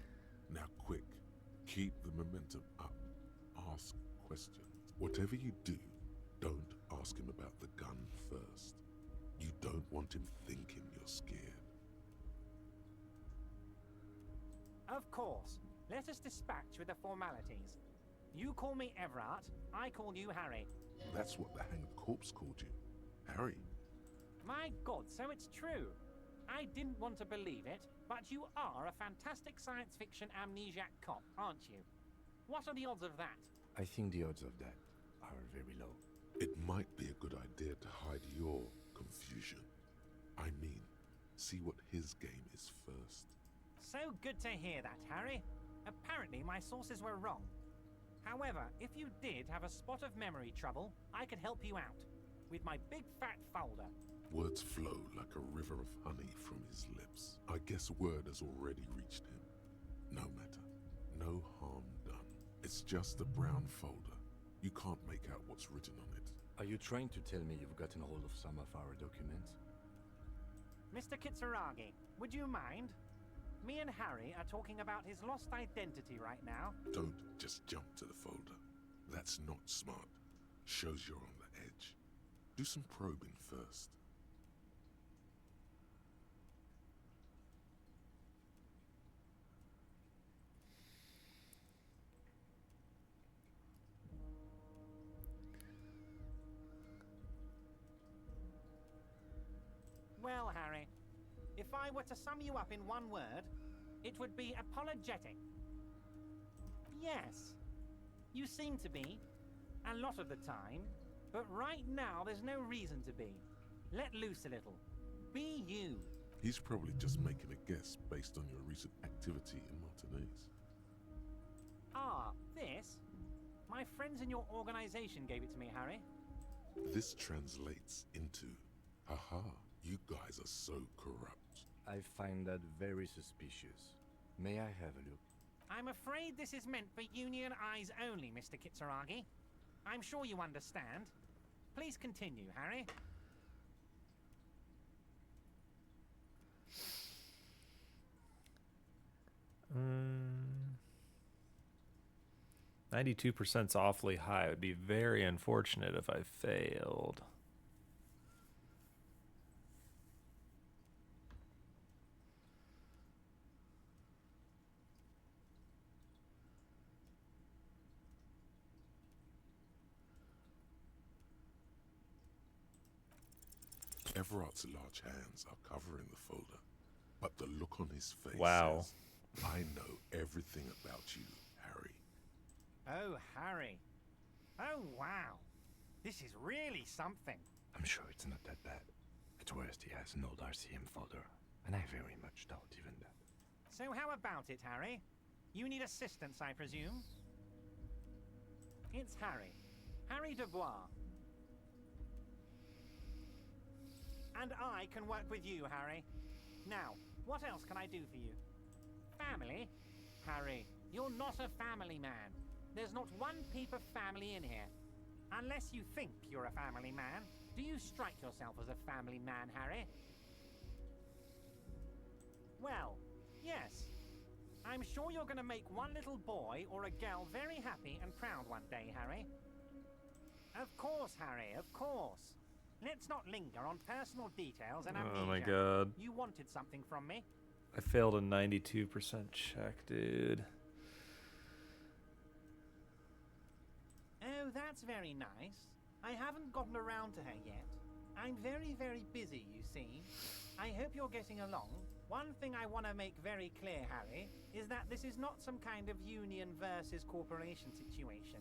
Now quick, keep the momentum up. Ask questions. Whatever you do, don't ask him about the gun first. You don't want him thinking you're scared. Of course. Let us dispatch with the formalities. You call me Everard, I call you Harry. That's what the hanged corpse called you. Harry. My God, so it's true. I didn't want to believe it, but you are a fantastic science fiction amnesiac cop, aren't you? What are the odds of that? I think the odds of that are very low. It might be a good idea to hide your confusion. I mean, see what his game is first. So good to hear that, Harry. Apparently my sources were wrong. However, if you did have a spot of memory trouble, I could help you out. With my big fat folder. Words flow like a river of honey from his lips. I guess word has already reached him. No matter. No harm done. It's just a brown folder. You can't make out what's written on it. Are you trying to tell me you've gotten hold of some of our documents? Mr. Kitsuragi, would you mind? Me and Harry are talking about his lost identity right now. Don't just jump to the folder. That's not smart. Shows you're on the edge. Do some probing first. Well, Harry, if I were to sum you up in one word, it would be apologetic. Yes, you seem to be, a lot of the time, but right now there's no reason to be. Let loose a little. Be you. He's probably just making a guess based on your recent activity in Martinez. Ah, this? My friends in your organization gave it to me, Harry. This translates into, haha, you guys are so corrupt. I find that very suspicious. May I have a look? I'm afraid this is meant for Union eyes only, Mr. Kitsuragi. I'm sure you understand. Please continue, Harry. 92%'s awfully high. It would be very unfortunate if I failed. Everard's large hands are covering the folder, but the look on his face Wow. says, I know everything about you, Harry. Oh, Harry. Oh, wow. This is really something. I'm sure it's not that bad. At worst, he has an old RCM folder, and I very much doubt even that. So how about it, Harry? You need assistance, I presume? It's Harry. Harry Dubois. And I can work with you, Harry. Now, what else can I do for you? Family? Harry, you're not a family man. There's not one peep of family in here. Unless you think you're a family man, do you strike yourself as a family man, Harry? Well, yes. I'm sure you're going to make one little boy or a girl very happy and proud one day, Harry. Of course, Harry, of course. Let's not linger on personal details and amnesia. Oh my god. You wanted something from me. I failed a 92% check, dude. Oh, that's very nice. I haven't gotten around to her yet. I'm very, very busy, you see. I hope you're getting along. One thing I want to make very clear, Harry, is that this is not some kind of union versus corporation situation.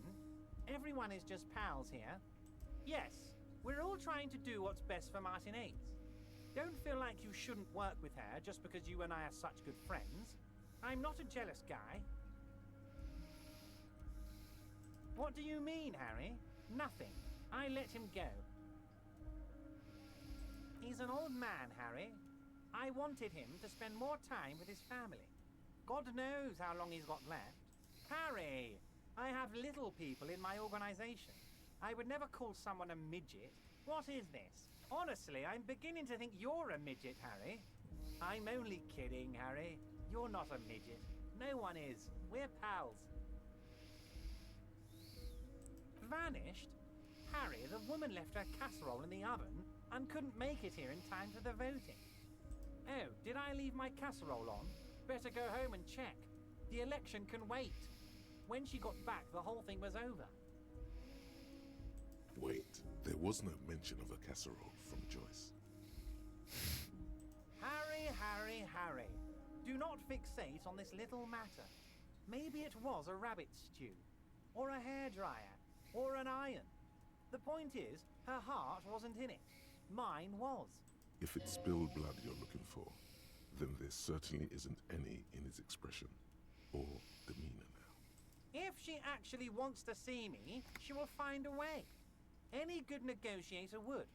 Everyone is just pals here. Yes, we're all trying to do what's best for Martinez. Don't feel like you shouldn't work with her just because you and I are such good friends. I'm not a jealous guy. What do you mean, Harry? Nothing. I let him go. He's an old man, Harry. I wanted him to spend more time with his family. God knows how long he's got left. Harry, I have little people in my organization. I would never call someone a midget. What is this? Honestly, I'm beginning to think you're a midget, Harry. I'm only kidding, Harry. You're not a midget. No one is. We're pals. Vanished? Harry, the woman left her casserole in the oven and couldn't make it here in time for the voting. Oh, did I leave my casserole on? Better go home and check. The election can wait. When she got back, the whole thing was over. Wait, there was no mention of a casserole from Joyce. Harry, Harry, Harry. Do not fixate on this little matter. Maybe it was a rabbit stew, or a hairdryer, or an iron. The point is, her heart wasn't in it. Mine was. If it's spilled blood you're looking for, then there certainly isn't any in his expression or demeanor now. If she actually wants to see me, she will find a way. Any good negotiator would.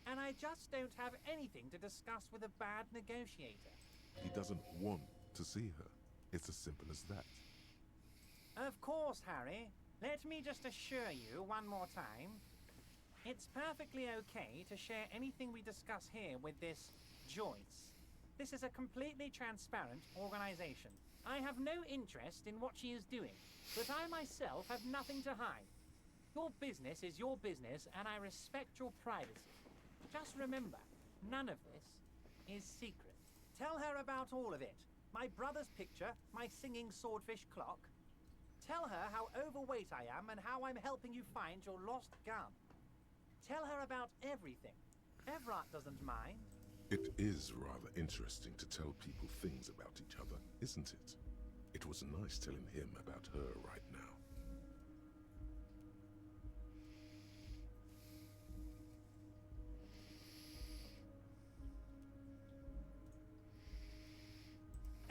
And I just don't have anything to discuss with a bad negotiator. He doesn't want to see her. It's as simple as that. Of course, Harry. Let me just assure you one more time. It's perfectly okay to share anything we discuss here with this Joyce. This is a completely transparent organization. I have no interest in what she is doing, but I myself have nothing to hide. Your business is your business, and I respect your privacy. Just remember, none of this is secret. Tell her about all of it. My brother's picture, my singing swordfish clock. Tell her how overweight I am and how I'm helping you find your lost gun. Tell her about everything. Everett doesn't mind. It is rather interesting to tell people things about each other, isn't it? It was nice telling him about her right now.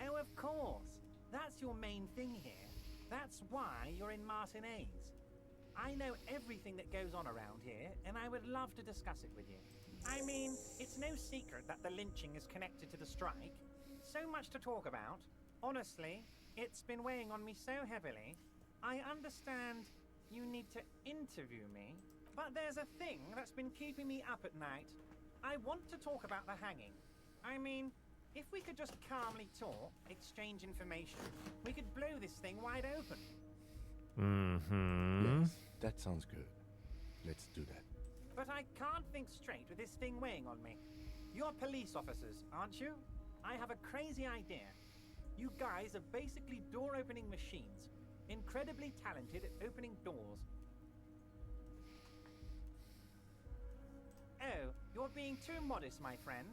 Oh, of course. That's your main thing here. That's why you're in Martinez. I know everything that goes on around here, and I would love to discuss it with you. I mean, it's no secret that the lynching is connected to the strike. So much to talk about. Honestly, it's been weighing on me so heavily. I understand you need to interview me, but there's a thing that's been keeping me up at night. I want to talk about the hanging. I mean, if we could just calmly talk, exchange information, we could blow this thing wide open. Mm-hmm. Yes, that sounds good. Let's do that. But I can't think straight with this thing weighing on me. You're police officers, aren't you? I have a crazy idea. You guys are basically door-opening machines, incredibly talented at opening doors. Oh, you're being too modest, my friend.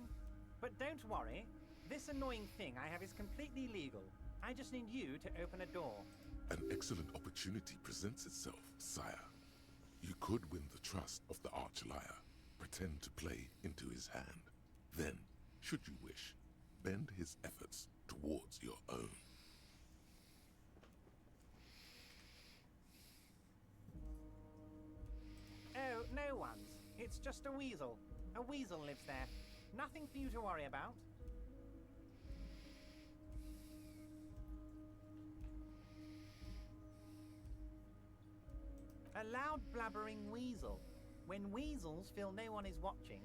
But don't worry, this annoying thing I have is completely legal. I just need you to open a door. An excellent opportunity presents itself, sire. You could win the trust of the arch-liar, pretend to play into his hand. Then, should you wish, bend his efforts towards your own. Oh, no one's. It's just a weasel. A weasel lives there. Nothing for you to worry about. A loud blabbering weasel. When weasels feel no one is watching,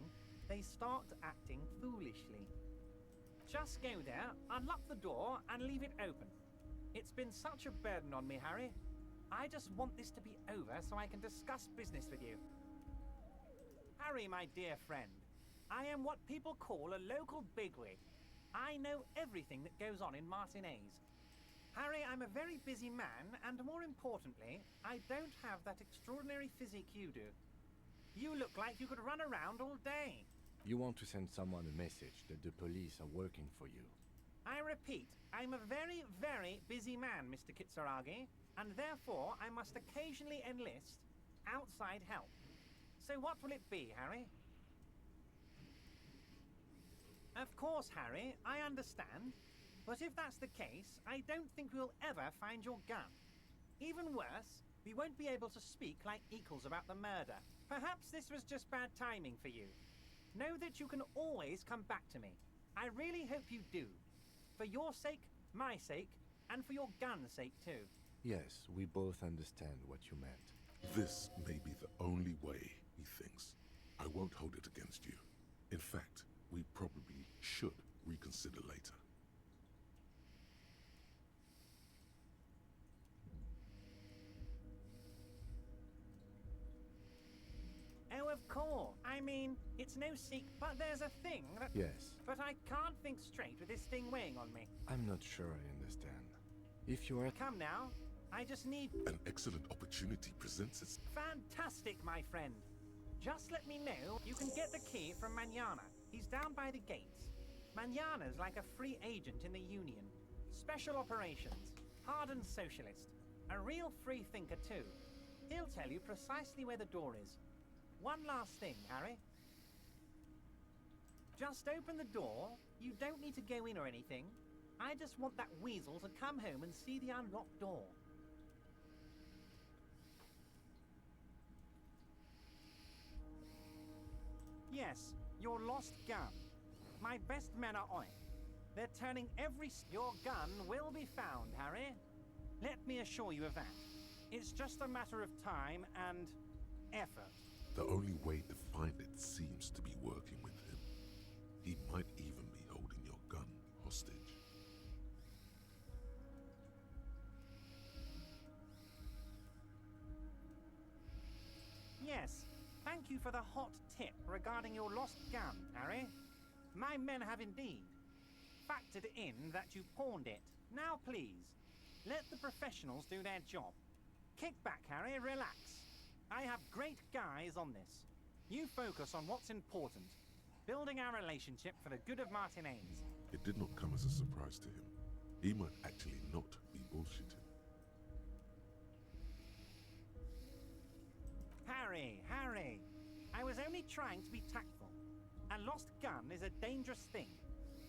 they start acting foolishly. Just go there, unlock the door, and leave it open. It's been such a burden on me, Harry. I just want this to be over so I can discuss business with you. Harry, my dear friend, I am what people call a local bigwig. I know everything that goes on in Martinez. Harry, I'm a very busy man, and more importantly, I don't have that extraordinary physique you do. You look like you could run around all day. You want to send someone a message that the police are working for you. I repeat, I'm a very, very busy man, Mr. Kitsuragi, and therefore I must occasionally enlist outside help. So what will it be, Harry? Of course, Harry, I understand. But if that's the case, I don't think we'll ever find your gun. Even worse, we won't be able to speak like equals about the murder. Perhaps this was just bad timing for you. Know that you can always come back to me. I really hope you do. For your sake, my sake, and for your gun's sake too. Yes, we both understand what you meant. This may be the only way, he thinks. I won't hold it against you. In fact, we probably should reconsider later. Oh, of course. I mean, it's no secret, but there's a thing that... Yes. But I can't think straight with this thing weighing on me. I'm not sure I understand. If you are... Come now. I just need... An excellent opportunity presents itself. Fantastic, my friend. Just let me know you can get the key from Manana. He's down by the gates. Manana's like a free agent in the Union. Special operations. Hardened socialist. A real free thinker, too. He'll tell you precisely where the door is. One last thing, Harry. Just open the door. You don't need to go in or anything. I just want that weasel to come home and see the unlocked door. Yes, your lost gun. My best men are on it. They're turning every... Your gun will be found, Harry. Let me assure you of that. It's just a matter of time and effort. The only way to find it seems to be working with him. He might even be holding your gun hostage. Yes, thank you for the hot tip regarding your lost gun, Harry. My men have indeed factored in that you pawned it. Now please, let the professionals do their job. Kick back, Harry, relax. I have great guys on this. You focus on what's important. Building our relationship for the good of Martinez. It did not come as a surprise to him. He might actually not be bullshitting. Harry, I was only trying to be tactful. A lost gun is a dangerous thing.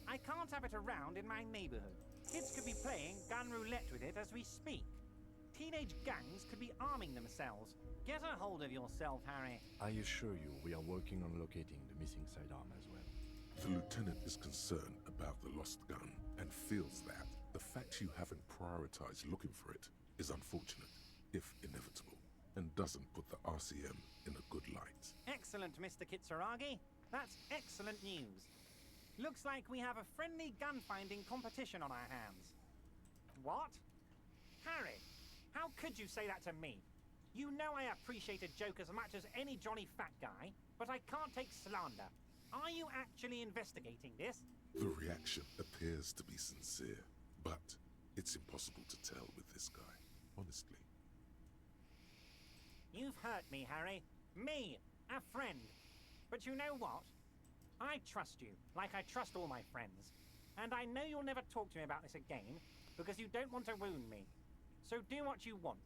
I can't have it around in my neighborhood. Kids could be playing gun roulette with it as we speak. Teenage gangs could be arming themselves. Get a hold of yourself, Harry. I assure you, we are working on locating the missing sidearm as well. The lieutenant is concerned about the lost gun and feels that the fact you haven't prioritized looking for it is unfortunate, if inevitable, and doesn't put the RCM in a good light. Excellent, Mr. Kitsuragi. That's excellent news. Looks like we have a friendly gun-finding competition on our hands. What? Harry, how could you say that to me? You know I appreciate a joke as much as any Johnny Fat Guy, but I can't take slander. Are you actually investigating this? The reaction appears to be sincere, but it's impossible to tell with this guy, honestly. You've hurt me, Harry. Me, a friend. But you know what? I trust you, like I trust all my friends. And I know you'll never talk to me about this again, because you don't want to wound me. So do what you want,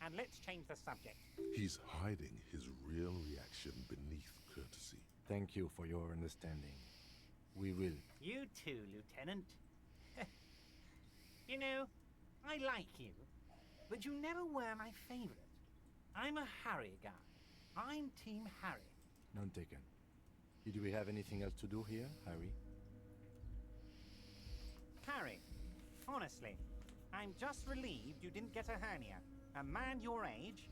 and let's change the subject. He's hiding his real reaction beneath courtesy. Thank you for your understanding. We will. You too, Lieutenant. You know, I like you, but you never were my favorite. I'm a Harry guy. I'm Team Harry. None taken. Do we have anything else to do here, Harry? Harry, honestly, I'm just relieved you didn't get a hernia. A man your age...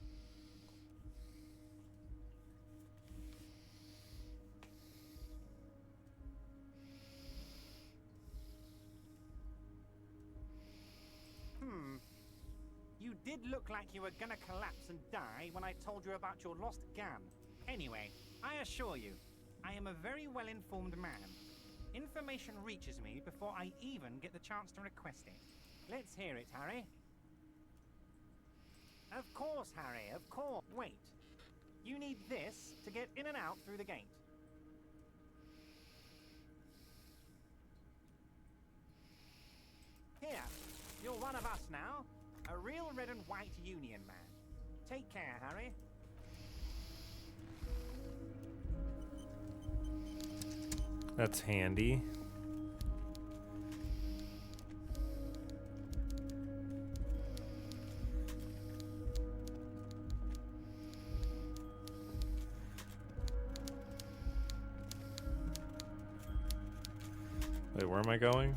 You did look like you were gonna collapse and die when I told you about your lost gun. Anyway, I assure you, I am a very well-informed man. Information reaches me before I even get the chance to request it. Let's hear it, Harry. Of course, Harry, of course. Wait. You need this to get in and out through the gate. Here, you're one of us now. A real red and white Union man. Take care, Harry. That's handy. Wait, where am I going?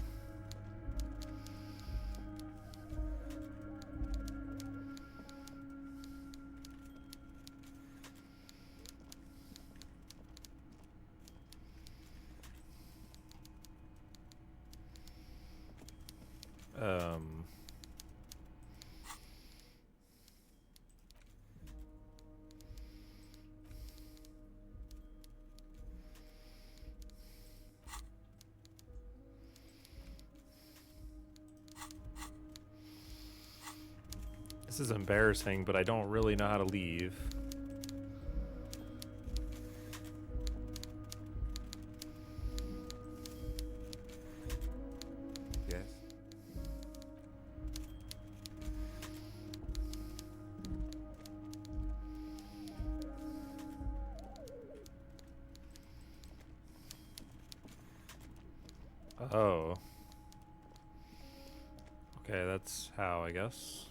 Um... This is embarrassing, but I don't really know how to leave. Yes? Oh. Okay, that's how, I guess.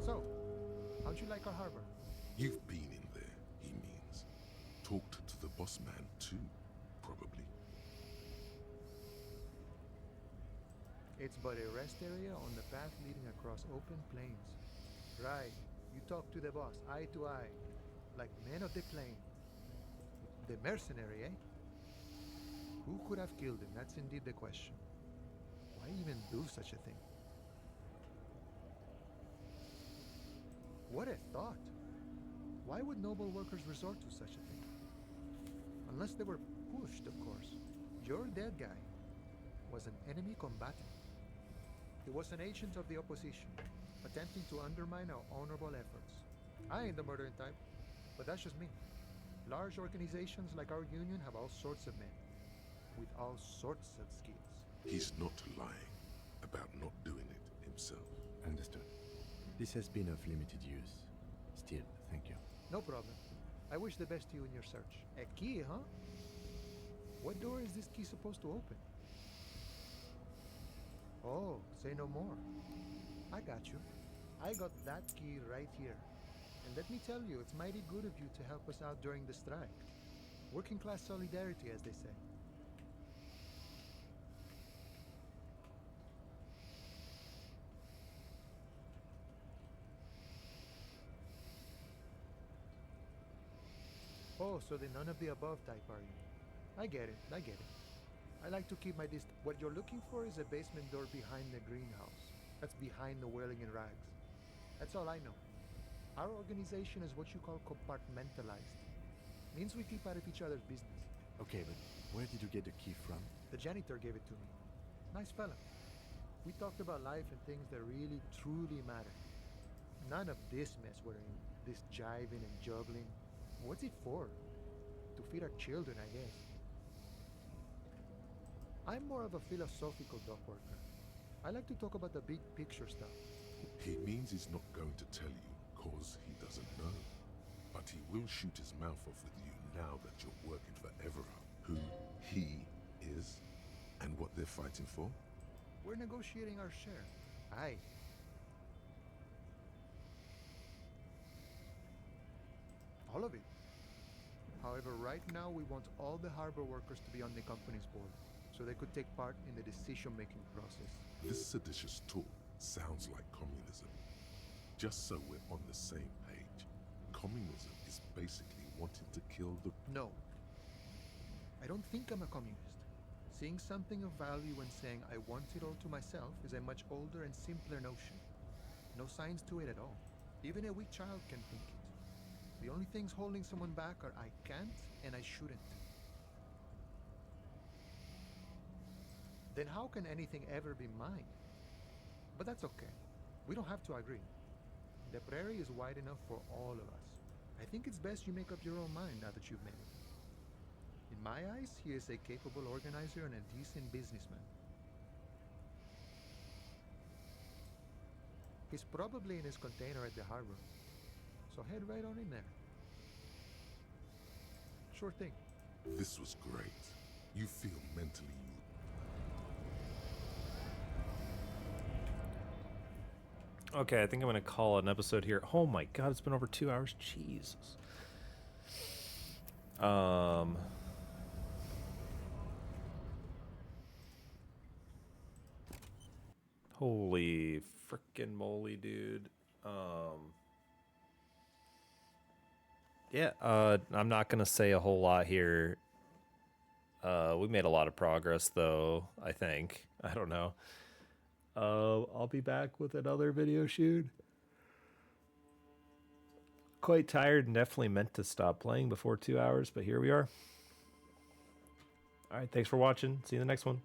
So, how'd you like our harbor? You've been in there, he means. Talked to the boss man too, probably. It's but a rest area on the path leading across open plains. Right, you talk to the boss eye to eye, like men of the plain. The mercenary, eh? Who could have killed him? That's indeed the question. Why even do such a thing? What a thought! Why would noble workers resort to such a thing? Unless they were pushed, of course. Your dead guy was an enemy combatant. He was an agent of the opposition, attempting to undermine our honorable efforts. I ain't the murdering type, but that's just me. Large organizations like our union have all sorts of men, with all sorts of skills. He's not lying about not doing it himself. Understood. This has been of limited use. Still, thank you. No problem. I wish the best to you in your search. A key, huh? What door is this key supposed to open? Oh, say no more. I got you. I got that key right here. And let me tell you, it's mighty good of you to help us out during the strike. Working class solidarity, as they say. Oh, so the none of the above type, are you? I get it, I get it. I like to keep my distance. What you're looking for is a basement door behind the greenhouse. That's behind the wailing in rags. That's all I know. Our organization is what you call compartmentalized. Means we keep out of each other's business. Okay, but where did you get the key from? The janitor gave it to me. Nice fella. We talked about life and things that really, truly matter. None of this mess we're in. This jiving and juggling. What's it for? To feed our children, I guess. I'm more of a philosophical dock worker. I like to talk about the big picture stuff. He means he's not going to tell you, cause he doesn't know. But he will shoot his mouth off with you now that you're working for Everard. Who he is, and what they're fighting for. We're negotiating our share. Aye. All of it. However, right now we want all the harbor workers to be on the company's board, so they could take part in the decision-making process. This seditious talk sounds like communism. Just so we're on the same page. communism is basically wanting to kill the... No. I don't think I'm a communist. Seeing something of value and saying I want it all to myself is a much older and simpler notion. No science to it at all. Even a weak child can think it. The only things holding someone back are I can't and I shouldn't. Then how can anything ever be mine? But that's okay. We don't have to agree. The prairie is wide enough for all of us. I think it's best you make up your own mind now that you've met him. In my eyes, he is a capable organizer and a decent businessman. He's probably in his container at the harbor. So head right on in there. Sure thing. This was great. You feel mentally... Okay, I think I'm going to call an episode here. Oh my god, it's been over 2 hours. Jesus. Holy frickin' moly, dude. Yeah, I'm not going to say a whole lot here. We made a lot of progress, though, I think. I don't know. I'll be back with another video shoot. Quite tired and definitely meant to stop playing before 2 hours, but here we are. All right, thanks for watching. See you in the next one.